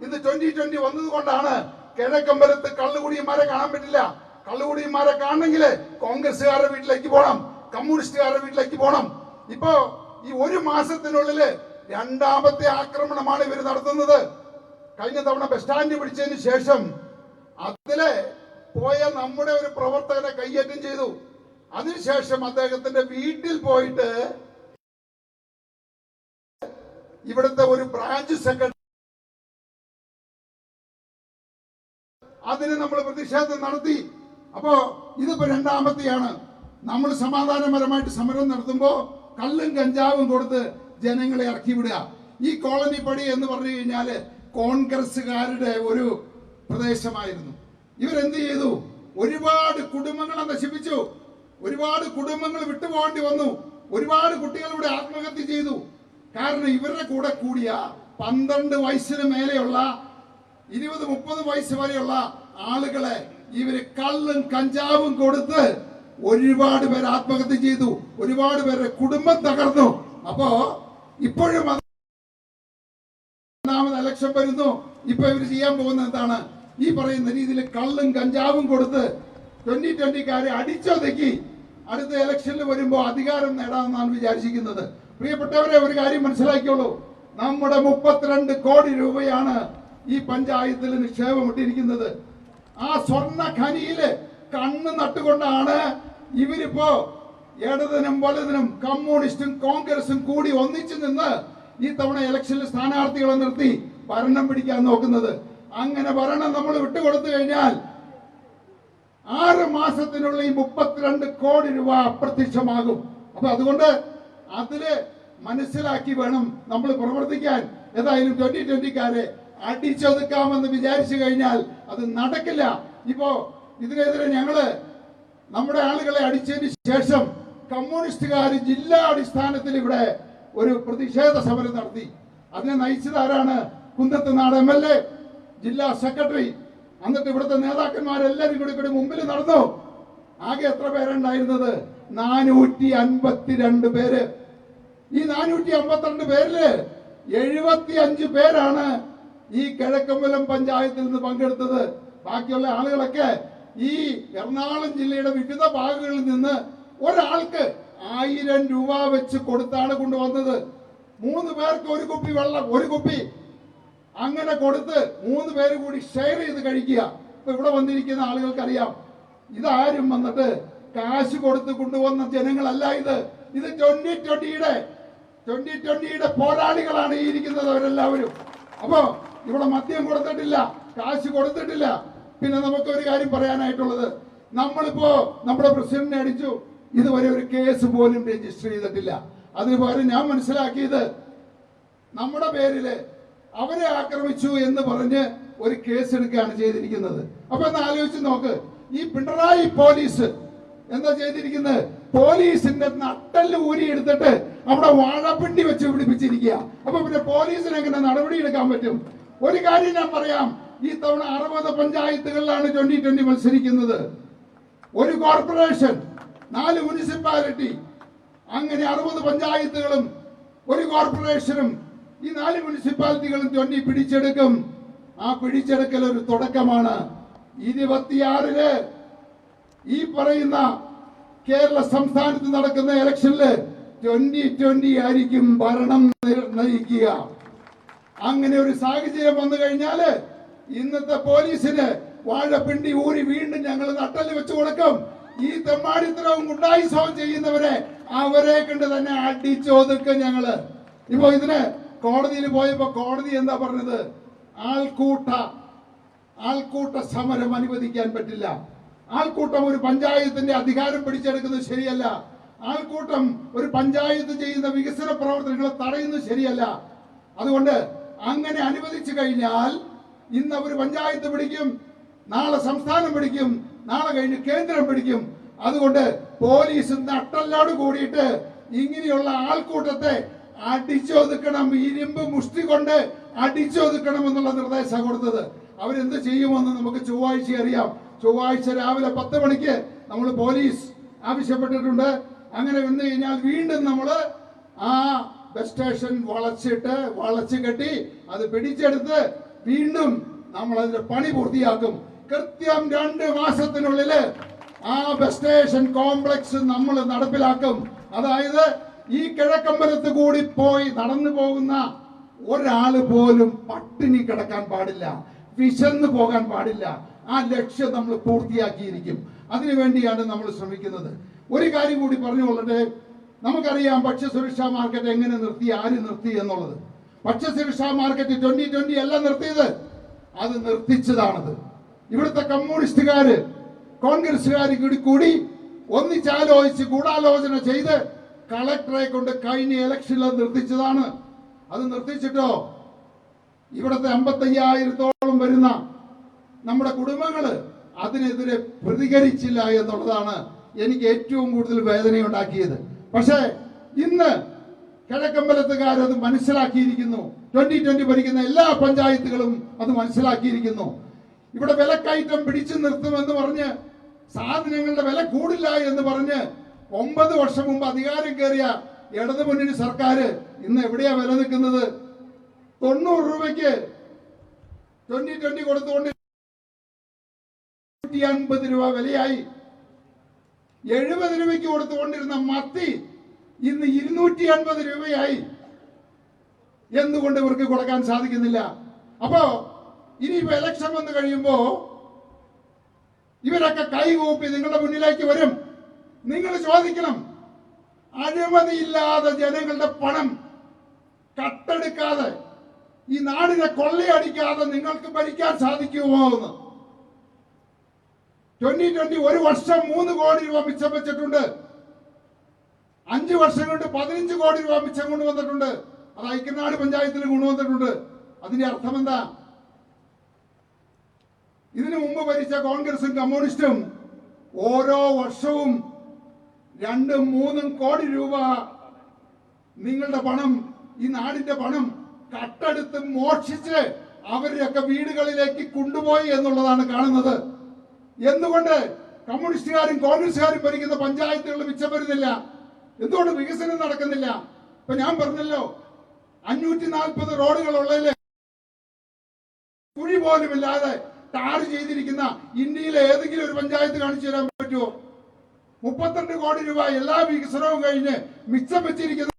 ഇന്ന് 2020 വന്നതുകൊണ്ടാണ് കിഴക്കമ്പലത്ത് കള്ളുകുടിയന്മാരെ കാണാൻ പറ്റില്ല. കള്ളുകുടിയന്മാരെ കാണണമെങ്കിൽ കോൺഗ്രസുകാരുടെ വീട്ടിലേക്ക് പോകണം, കമ്മ്യൂണിസ്റ്റുകാരുടെ വീട്ടിലേക്ക് പോകണം. ഇപ്പോ ഈ 1 മാസത്തിനുള്ളില് 2ാമത്തെ ആക്രമണമാണ് ഇവർ നടത്തുന്നത്. കഴിഞ്ഞ തവണ ബസ് സ്റ്റാൻഡ് പിടിച്ചതിന് ശേഷം അതിലെ പോയ നമ്മുടെ ഒരു പ്രവർത്തകനെ കയ്യേറ്റം ചെയ്തു. അതിനുശേഷം അദ്ദേഹത്തിന്റെ വീട്ടിൽ പോയിട്ട് ഇവിടുത്തെ ഒരു ബ്രാഞ്ച് സെക്രട്ടറി അതിന് നമ്മൾ പ്രതിഷേധം നടത്തി. അപ്പോ ഇതിപ്പോ 2ാമത്തെയാണ്. നമ്മൾ സമാധാനപരമായിട്ട് സമരം നടത്തുമ്പോ കള്ളും കഞ്ചാവും കൊടുത്ത് ജനങ്ങളെ ഇറക്കി വിടുക. ഈ കോളനി പടി എന്ന് പറഞ്ഞു കഴിഞ്ഞാല് കോൺഗ്രസുകാരുടെ ഒരു പ്രദേശമായിരുന്നു. ഇവരെന്ത് ചെയ്തു? ഒരുപാട് കുടുംബങ്ങളെ നശിപ്പിച്ചു, ഒരുപാട് കുടുംബങ്ങൾ വിട്ടുപോകേണ്ടി വന്നു, ഒരുപാട് കുട്ടികൾ ഇവിടെ ആത്മഹത്യ ചെയ്തു. കാരണം ഇവരുടെ കൂടെ കൂടിയ 12 വയസ്സിന് മേലെയുള്ള 20-30 വയസ്സ് വരെയുള്ള ആളുകളെ ഇവര് കള്ളും കഞ്ചാവും കൊടുത്ത് ഒരുപാട് പേര് ആത്മഹത്യ ചെയ്തു, ഒരുപാട് പേരുടെ കുടുംബം തകർന്നു. അപ്പോ ഇപ്പോഴും 2ാമത് ഇലക്ഷൻ വരുന്നു. ഇപ്പൊ ഇവർ ചെയ്യാൻ പോകുന്നത് എന്താണ്? ഈ പറയുന്ന രീതിയിൽ കള്ളും കഞ്ചാവും കൊടുത്ത് 2020-കാരെ അടിച്ചൊതുക്കി അടുത്ത ഇലക്ഷനിൽ വരുമ്പോ അധികാരം നേടാമെന്നാണ് വിചാരിച്ചിരിക്കുന്നത്. പ്രിയപ്പെട്ടവരെ, ഒരു കാര്യം മനസ്സിലാക്കിയോളൂ, നമ്മുടെ 32 കോടി രൂപയാണ് ഈ പഞ്ചായത്തിൽ നിക്ഷേപമിട്ടിരിക്കുന്നത്. ആ സ്വർണ്ണ ഖനിയില് കണ്ണ് നട്ടുകൊണ്ടാണ് ഇവരിപ്പോ ഇടതിനും വലതിനും കമ്മ്യൂണിസ്റ്റും കോൺഗ്രസും കൂടി ഒന്നിച്ചു നിന്ന് ഈ തവണ ഇലക്ഷനിൽ സ്ഥാനാർത്ഥികളെ നിർത്തി ഭരണം പിടിക്കാൻ നോക്കുന്നത്. അങ്ങനെ ഭരണം നമ്മൾ വിട്ടുകൊടുത്തു കഴിഞ്ഞാൽ 6 മാസത്തിനുള്ളിൽ 32 കോടി രൂപ അപ്രത്യക്ഷമാകും. അപ്പൊ അതുകൊണ്ട് അതില് മനസ്സിലാക്കി വേണം നമ്മൾ പ്രവർത്തിക്കാൻ. ഏതായാലും 2020-കാരെ അടിച്ചൊതുക്കാമെന്ന് വിചാരിച്ചു കഴിഞ്ഞാൽ അത് നടക്കില്ല. ഇപ്പോ ഇതിനെതിരെ ഞങ്ങള് നമ്മുടെ ആളുകളെ അടിച്ചതിന് ശേഷം കമ്മ്യൂണിസ്റ്റുകാർ ജില്ലാ അടിസ്ഥാനത്തിൽ ഇവിടെ ഒരു പ്രതിഷേധ സമരം നടത്തി. അതിനെ നയിച്ചത് ആരാണ്? കുന്നത്തുനാട് MLA, ജില്ലാ സെക്രട്ടറി, എന്നിട്ട് ഇവിടുത്തെ നേതാക്കന്മാരെല്ലാവരും കൂടി മുമ്പിൽ നടന്നു. ആകെ എത്ര പേരുണ്ടായിരുന്നത്? 452 പേര്. ഈ 452 പേരില് 75 പേരാണ് ഈ കിഴക്കമ്പലം പഞ്ചായത്തിൽ നിന്ന് പങ്കെടുത്തത്. ബാക്കിയുള്ള ആളുകളൊക്കെ ഈ എറണാകുളം ജില്ലയുടെ വിവിധ ഭാഗങ്ങളിൽ നിന്ന് ഒരാൾക്ക് 1000 രൂപ വെച്ച് കൊടുത്താണ് കൊണ്ടുവന്നത്. 3 പേർക്ക് ഒരു കുപ്പി വെള്ളം, ഒരു കുപ്പി അങ്ങനെ കൊടുത്ത് 3 പേര് കൂടി ഷെയർ ചെയ്ത് കഴിക്കുക. ഇപ്പൊ ഇവിടെ വന്നിരിക്കുന്ന ആളുകൾക്ക് അറിയാം, ഇതാരും വന്നിട്ട് കാശ് കൊടുത്ത് കൊണ്ടുവന്ന ജനങ്ങളല്ല. ഇത് 2020-യുടെ പോരാളികളാണ് ഈ ഇരിക്കുന്നത് അവരെല്ലാവരും. അപ്പോ ഇവിടെ മദ്യം കൊടുത്തിട്ടില്ല, കാശ് കൊടുത്തിട്ടില്ല. പിന്നെ നമുക്കൊരു കാര്യം പറയാനായിട്ടുള്ളത്, നമ്മളിപ്പോ നമ്മുടെ പ്രസിഡന്റിനെ അടിച്ചു, ഇതുവരെ ഒരു കേസ് പോലും രജിസ്റ്റർ ചെയ്തിട്ടില്ല. അതിന് പകരം ഞാൻ മനസ്സിലാക്കിയത് നമ്മുടെ പേരില് അവരെ ആക്രമിച്ചു എന്ന് പറഞ്ഞ് ഒരു കേസ് എടുക്കുകയാണ് ചെയ്തിരിക്കുന്നത്. അപ്പൊ ഒന്ന് ആലോചിച്ച് നോക്ക്, ഈ പിണറായി പോലീസ് എന്താ ചെയ്തിരിക്കുന്നത്? പോലീസിന്റെ നട്ടല് ഊരി എടുത്തിട്ട് അവിടെ വാഴപ്പിണ്ടി വെച്ച് പിടിപ്പിച്ചിരിക്കുക. അപ്പൊ പിന്നെ പോലീസിന് എങ്ങനെ നടപടി എടുക്കാൻ പറ്റും? ഒരു കാര്യം ഞാൻ പറയാം, ഈ തവണ 60 പഞ്ചായത്തുകളിലാണ് 2020 മത്സരിക്കുന്നത്. ഒരു കോർപ്പറേഷൻ, 4 മുനിസിപ്പാലിറ്റി, അങ്ങനെ 60 പഞ്ചായത്തുകളും ഒരു കോർപ്പറേഷനും ഈ 4 മുനിസിപ്പാലിറ്റികളും 20 പിടിച്ചെടുക്കും. ആ പിടിച്ചെടുക്കൽ ഒരു തുടക്കമാണ്. 26-ല് ഈ പറയുന്ന കേരള സംസ്ഥാനത്ത് നടക്കുന്ന ഇലക്ഷനില് 2020 ആയിരിക്കും ഭരണം നയിക്കുക. അങ്ങനെ ഒരു സാഹചര്യം വന്നു കഴിഞ്ഞാല് ഇന്നത്തെ പോലീസിന് വാഴപ്പിണ്ടി ഊരി വീണ്ടും ഞങ്ങൾ നട്ടല് വെച്ചു കൊടുക്കും. ഈ തെമ്മാടിത്തരവും ഗുണ്ടായിസവും ചെയ്യുന്നവരെ അവരെ കണ്ട് തന്നെ അടിച്ചൊതുക്കും ഞങ്ങള്. ഇപ്പൊ ഇതിന് കോടതിയിൽ പോയപ്പോ കോടതി എന്താ പറഞ്ഞത്? ആൾക്കൂട്ട സമരം അനുവദിക്കാൻ പറ്റില്ല. ആൾക്കൂട്ടം ഒരു പഞ്ചായത്തിന്റെ അധികാരം പിടിച്ചെടുക്കുന്നത് ശരിയല്ല. ആൾക്കൂട്ടം ഒരു പഞ്ചായത്ത് ചെയ്യുന്ന വികസന പ്രവർത്തനങ്ങളെ തടയുന്നത് ശരിയല്ല. അതുകൊണ്ട് അങ്ങനെ അനുവദിച്ചു കഴിഞ്ഞാൽ ഇന്ന് അവർ പഞ്ചായത്ത് പിടിക്കും, നാളെ സംസ്ഥാനം പിടിക്കും, നാളെ കഴിഞ്ഞ് കേന്ദ്രം പിടിക്കും. അതുകൊണ്ട് പോലീസ് നട്ടല്ലോട് കൂടിയിട്ട് ഇങ്ങനെയുള്ള ആൾക്കൂട്ടത്തെ അടിച്ചൊതുക്കണം, ഇരുമ്പ് മുഷ്ടി കൊണ്ട് അടിച്ചൊതുക്കണം എന്നുള്ള നിർദ്ദേശം കൊടുത്തത്. അവരെന്ത് ചെയ്യുമെന്ന് നമുക്ക് ചൊവ്വാഴ്ച അറിയാം. ചൊവ്വാഴ്ച രാവിലെ 10 മണിക്ക് നമ്മൾ പോലീസ് ആവശ്യപ്പെട്ടിട്ടുണ്ട്. അങ്ങനെ വന്നു കഴിഞ്ഞാൽ വീണ്ടും നമ്മൾ ആ ബസ് സ്റ്റേഷൻ വളച്ച് കെട്ടി അത് പിടിച്ചെടുത്ത് വീണ്ടും നമ്മൾ അതിന്റെ പണി പൂർത്തിയാക്കും. കൃത്യം 2 മാസത്തിനുള്ളിൽ ആ ബസ് സ്റ്റേഷൻ കോംപ്ലക്സ് നമ്മൾ നടപ്പിലാക്കും. അതായത് ഈ കിഴക്കമ്പലത്ത് കൂടി പോയി നടന്നു പോകുന്ന ഒരാള് പോലും പട്ടിണി കിടക്കാൻ പാടില്ല, വിശന്ന് പോകാൻ പാടില്ല. ആ ലക്ഷ്യം നമ്മൾ പൂർത്തിയാക്കിയിരിക്കും. അതിനുവേണ്ടിയാണ് നമ്മൾ ശ്രമിക്കുന്നത്. ഒരു കാര്യം കൂടി പറഞ്ഞുകൊള്ളട്ടെ. നമുക്കറിയാം ഭക്ഷ്യസുരക്ഷാ മാർക്കറ്റ് എങ്ങനെ നിർത്തി, ആര് നിർത്തി എന്നുള്ളത്. ഭക്ഷ്യസുരക്ഷാ മാർക്കറ്റ് 2020 അല്ല നിർത്തിയത്, അത് നിർത്തിച്ചതാണത്. ഇവിടുത്തെ കമ്മ്യൂണിസ്റ്റുകാര് കോൺഗ്രസുകാർ കൂടി ഒന്നിച്ചാലോചിച്ച് ഗൂഢാലോചന ചെയ്ത് കളക്ടറെ കൊണ്ട് കഴിഞ്ഞ ഇലക്ഷനിൽ അത് നിർത്തിച്ചതാണ്. അത് നിർത്തിച്ചിട്ടോ ഇവിടുത്തെ 55,000-ഓളം വരുന്ന നമ്മുടെ കുടുംബങ്ങള് അതിനെതിരെ പ്രതികരിച്ചില്ല എന്നുള്ളതാണ് എനിക്ക് ഏറ്റവും കൂടുതൽ വേദനയുണ്ടാക്കിയത്. പക്ഷേ ഇന്ന് കിഴക്കമ്പലത്തുകാരത് മനസ്സിലാക്കിയിരിക്കുന്നു. 2020 ഭരിക്കുന്ന എല്ലാ പഞ്ചായത്തുകളും അത് മനസ്സിലാക്കിയിരിക്കുന്നു. ഇവിടെ വിലക്കയറ്റം പിടിച്ചു നിർത്തുമെന്ന് പറഞ്ഞ് സാധനങ്ങളുടെ വില കൂടില്ല എന്ന് പറഞ്ഞ് 9 വർഷം മുമ്പ് അധികാരം കയറിയ ഇടതു മുന്നണി സർക്കാർ ഇന്ന് എവിടെയാ വില നിൽക്കുന്നത്? 90 രൂപയ്ക്ക് 2020 കൊടുത്തുകൊണ്ട് 150 രൂപ വിലയായി. 70 രൂപയ്ക്ക് കൊടുത്തുകൊണ്ടിരുന്ന മത്തി ഇന്ന് 250 രൂപയായി. എന്തുകൊണ്ട് ഇവർക്ക് കൊടുക്കാൻ സാധിക്കുന്നില്ല? അപ്പോ ഇനിയിപ്പോ ഇലക്ഷൻ വന്നു കഴിയുമ്പോ ഇവരൊക്കെ കൈകൂപ്പി നിങ്ങളുടെ മുന്നിലേക്ക് വരും. നിങ്ങൾ ചോദിക്കണം, അഴിമതിയില്ലാതെ ജനങ്ങളുടെ പണം കട്ടെടുക്കാതെ ഈ നാടിനെ കൊള്ളയടിക്കാതെ നിങ്ങൾക്ക് ഭരിക്കാൻ സാധിക്കുമോ എന്ന്. 2020 ഒരു വർഷം 3 കോടി രൂപ മിച്ചം വെച്ചിട്ടുണ്ട്. 5 വർഷം കൊണ്ട് 15 കോടി രൂപ മിച്ചം കൊണ്ടുവന്നിട്ടുണ്ട്. അത് ഐക്യനാട് പഞ്ചായത്തിൽ കൊണ്ടുവന്നിട്ടുണ്ട്. അതിന്റെ അർത്ഥം എന്താ? ഇതിനു മുമ്പ് ഭരിച്ച കോൺഗ്രസും കമ്മ്യൂണിസ്റ്റും ഓരോ വർഷവും 2-3 കോടി രൂപ നിങ്ങളുടെ പണം, ഈ നാടിന്റെ പണം കട്ടെടുത്ത് മോഷിച്ച് അവരുടെയൊക്കെ വീടുകളിലേക്ക് കൊണ്ടുപോയി എന്നുള്ളതാണ് കാണുന്നത്. എന്തുകൊണ്ട് കമ്മ്യൂണിസ്റ്റുകാരും കോൺഗ്രസുകാരും ഭരിക്കുന്ന പഞ്ചായത്തുകളിൽ മിച്ചം വരുന്നില്ല? എന്തുകൊണ്ട് വികസനം നടക്കുന്നില്ല? ഇപ്പൊ ഞാൻ പറഞ്ഞല്ലോ, 540 റോഡുകളുള്ളതില് കുഴി പോലും ഇല്ലാതെ ടാർ ചെയ്തിരിക്കുന്ന ഇന്ത്യയിലെ ഏതെങ്കിലും ഒരു പഞ്ചായത്ത് കാണിച്ചു തരാൻ പറ്റുമോ? 32 കോടി രൂപ എല്ലാ വികസനവും കഴിഞ്ഞ് മിച്ചം വെച്ചിരിക്കുന്ന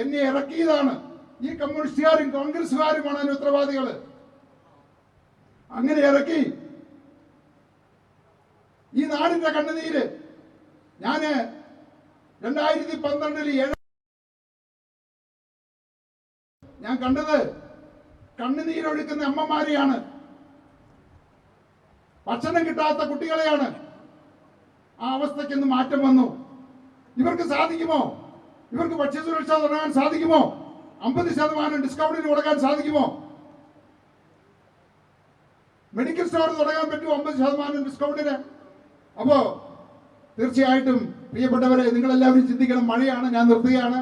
എന്നെ ഇറക്കിയതാണ് ഈ കമ്മ്യൂണിസ്റ്റുകാരും കോൺഗ്രസുകാരുമാണ് അതിന് ഉത്തരവാദികള്. അങ്ങനെ ഇറക്കി ഈ നാടിന്റെ കണ്ണുനീര്. ഞാന് 2012 ഞാൻ കണ്ടത് കണ്ണുനീരൊഴുക്കുന്ന അമ്മമാരെയാണ്, ഭക്ഷണം കിട്ടാത്ത കുട്ടികളെയാണ്. ആ അവസ്ഥയ്ക്ക് മാറ്റം വന്നു. ഇവർക്ക് സാധിക്കുമോ? ഇവർക്ക് ഭക്ഷ്യസുരക്ഷ തുടങ്ങാൻ സാധിക്കുമോ? 50% ഡിസ്കൗണ്ടിന് കൊടുക്കാൻ സാധിക്കുമോ? മെഡിക്കൽ സ്റ്റോർ തുടങ്ങാൻ പറ്റുമോ 50% ഡിസ്കൗണ്ടിന്? അപ്പോ തീർച്ചയായിട്ടും പ്രിയപ്പെട്ടവരെ, നിങ്ങളെല്ലാവരും ചിന്തിക്കണം. മഴയാണ്, ഞാൻ നിർത്തുകയാണ്.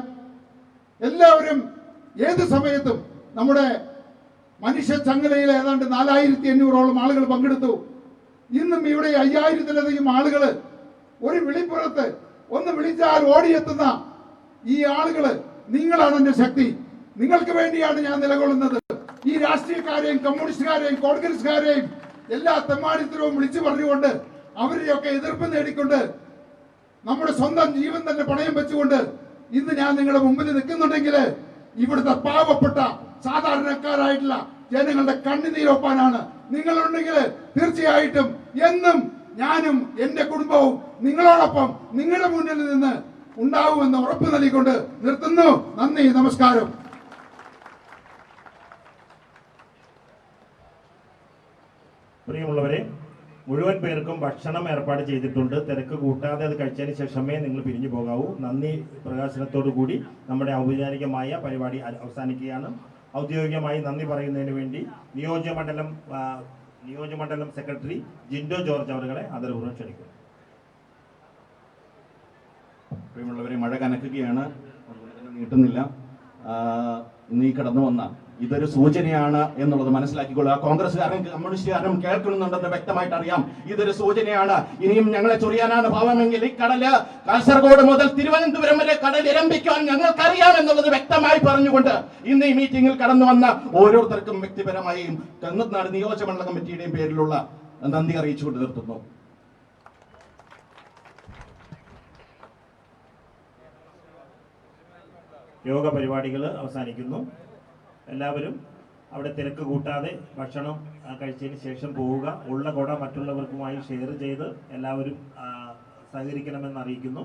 എല്ലാവരും ഏത് സമയത്തും നമ്മുടെ മനുഷ്യ ചങ്ങലയിൽ ഏതാണ്ട് 4500ഓളം ആളുകൾ പങ്കെടുത്തു. ഇന്നും ഇവിടെ 5000-ലധികം ആളുകൾ ഒരു വിളിപ്പുറത്ത് ഒന്ന് വിളിച്ചാൽ ഓടിയെത്തുന്ന ഈ ആളുകള്, നിങ്ങളാണ് എന്റെ ശക്തി. നിങ്ങൾക്ക് വേണ്ടിയാണ് ഞാൻ നിലകൊള്ളുന്നത്. ഈ രാഷ്ട്രീയക്കാരെയും കമ്മ്യൂണിസ്റ്റുകാരെയും കോൺഗ്രസ്സുകാരെയും എല്ലാ തെമ്മാടിത്തരവും വിളിച്ചു പറഞ്ഞുകൊണ്ട് അവരെയൊക്കെ എതിർപ്പ് നേടിക്കൊണ്ട് നമ്മുടെ സ്വന്തം ജീവൻ തന്നെ പണയം വെച്ചുകൊണ്ട് ഇന്ന് ഞാൻ നിങ്ങളുടെ മുമ്പിൽ നിൽക്കുന്നുണ്ടെങ്കിൽ ഇവിടുത്തെ പാവപ്പെട്ട സാധാരണക്കാരായിട്ടുള്ള ജനങ്ങളുടെ കണ്ണുനീരൊപ്പാനാണ്. നിങ്ങളുണ്ടെങ്കിൽ തീർച്ചയായിട്ടും എന്നും ഞാനും എന്റെ കുടുംബവും നിങ്ങളോടൊപ്പം നിങ്ങളുടെ മുന്നിൽ നിന്ന് ഉണ്ടാവുമെന്ന് ഉറപ്പ് നൽകിക്കൊണ്ട് നിർത്തുന്നു. നന്ദി, നമസ്കാരം. പ്രിയമുള്ളവരെ, മുഴുവൻ പേർക്കും ഭക്ഷണം ഏർപ്പാട് ചെയ്തിട്ടുണ്ട്. തിരക്ക് കൂട്ടാതെ അത് കഴിച്ചതിന് ശേഷമേ നിങ്ങൾ പിരിഞ്ഞു പോകാവൂ. നന്ദി പ്രകാശനത്തോടു കൂടി നമ്മുടെ ഔപചാരികമായ പരിപാടി അവസാനിക്കുകയാണ്. ഔദ്യോഗികമായി നന്ദി പറയുന്നതിന് വേണ്ടി നിയോജകമണ്ഡലം സെക്രട്ടറി ജിൻഡോ ജോർജ് അവരെ ആദരപൂർവ്വം ക്ഷണിക്കുന്നു. പ്രിയമുള്ളവരെ, മഴ കനക്കുകയാണ്, നീട്ടുന്നില്ല. നീ കടന്നു വന്ന ഇതൊരു സൂചനയാണ് എന്നുള്ളത് മനസ്സിലാക്കിക്കൊള്ളുക. കോൺഗ്രസ്സുകാരും കമ്മ്യൂണിസ്റ്റുകാരും കേൾക്കുന്നുണ്ടെന്ന് വ്യക്തമായിട്ട് അറിയാം. ഇതൊരു സൂചനയാണ്. ഇനിയും ഞങ്ങളെ ചൊറിയാനാണ് ഭാവമെങ്കിൽ ഈ കടല് കാസർഗോഡ് മുതൽ തിരുവനന്തപുരം വരെ കടൽ ഇരമ്പിക്കാൻ ഞങ്ങൾക്കറിയാം എന്നുള്ളത് വ്യക്തമായി പറഞ്ഞുകൊണ്ട് ഇന്ന് ഈ മീറ്റിംഗിൽ കടന്നു വന്ന ഓരോരുത്തർക്കും വ്യക്തിപരമായും കന്നത്തനാട് നിയോജകമണ്ഡല കമ്മിറ്റിയുടെയും പേരിലുള്ള നന്ദി അറിയിച്ചുകൊണ്ട് നിർത്തുന്നു. യോഗ പരിപാടികൾ അവസാനിക്കുന്നു. എല്ലാവരും അവിടെ തിരക്ക് കൂട്ടാതെ ഭക്ഷണം കഴിച്ചതിന് ശേഷം പോവുക. ഉള്ള കൊട മറ്റുള്ളവർക്കുമായി ഷെയർ ചെയ്ത് എല്ലാവരും സഹകരിക്കണമെന്ന് അറിയിക്കുന്നു.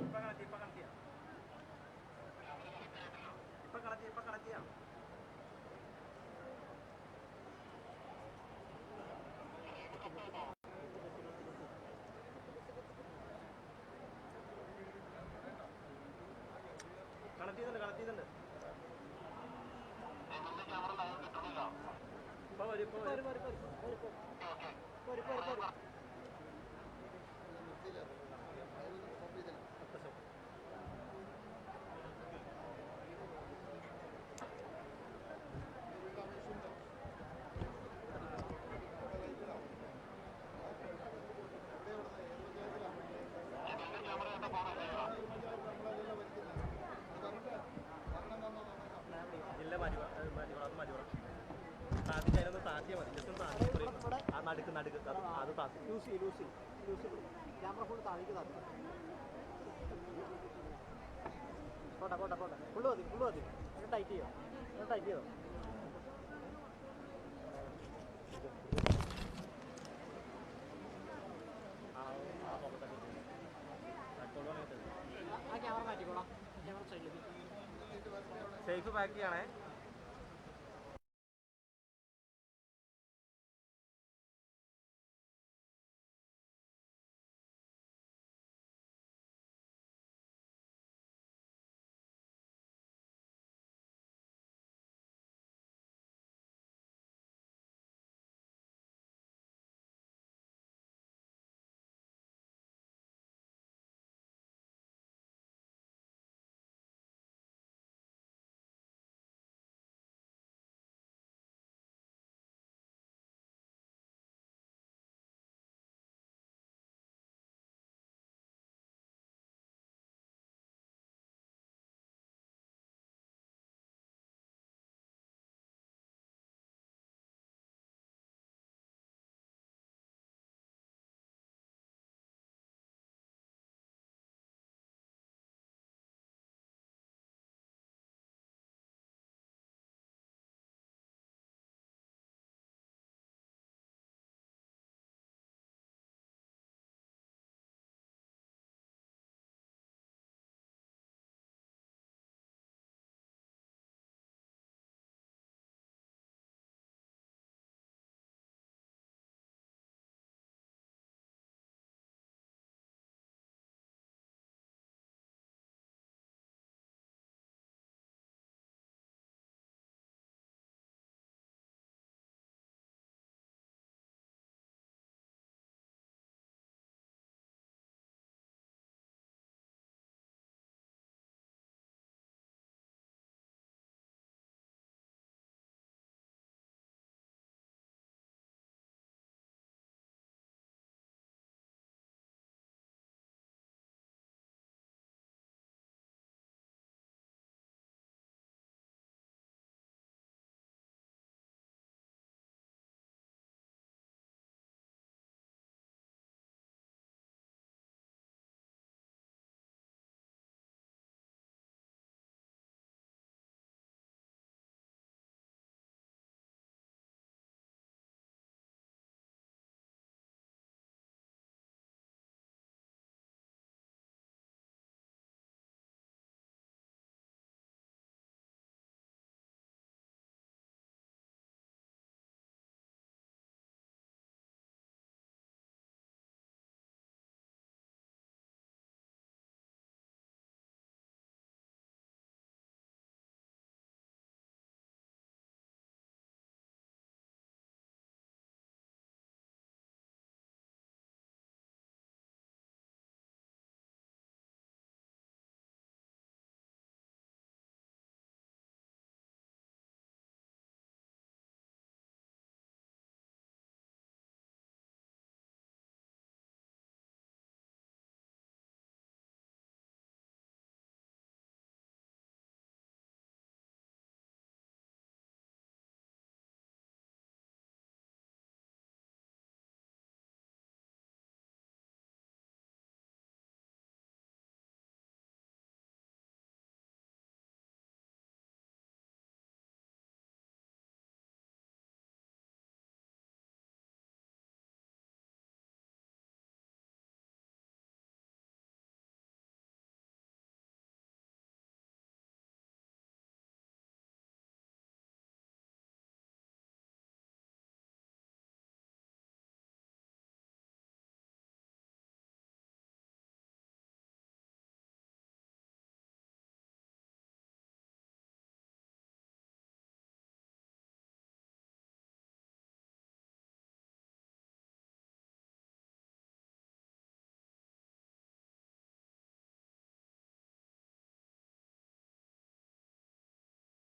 സേഫ് പാക്ക് ചെയ്യണേ.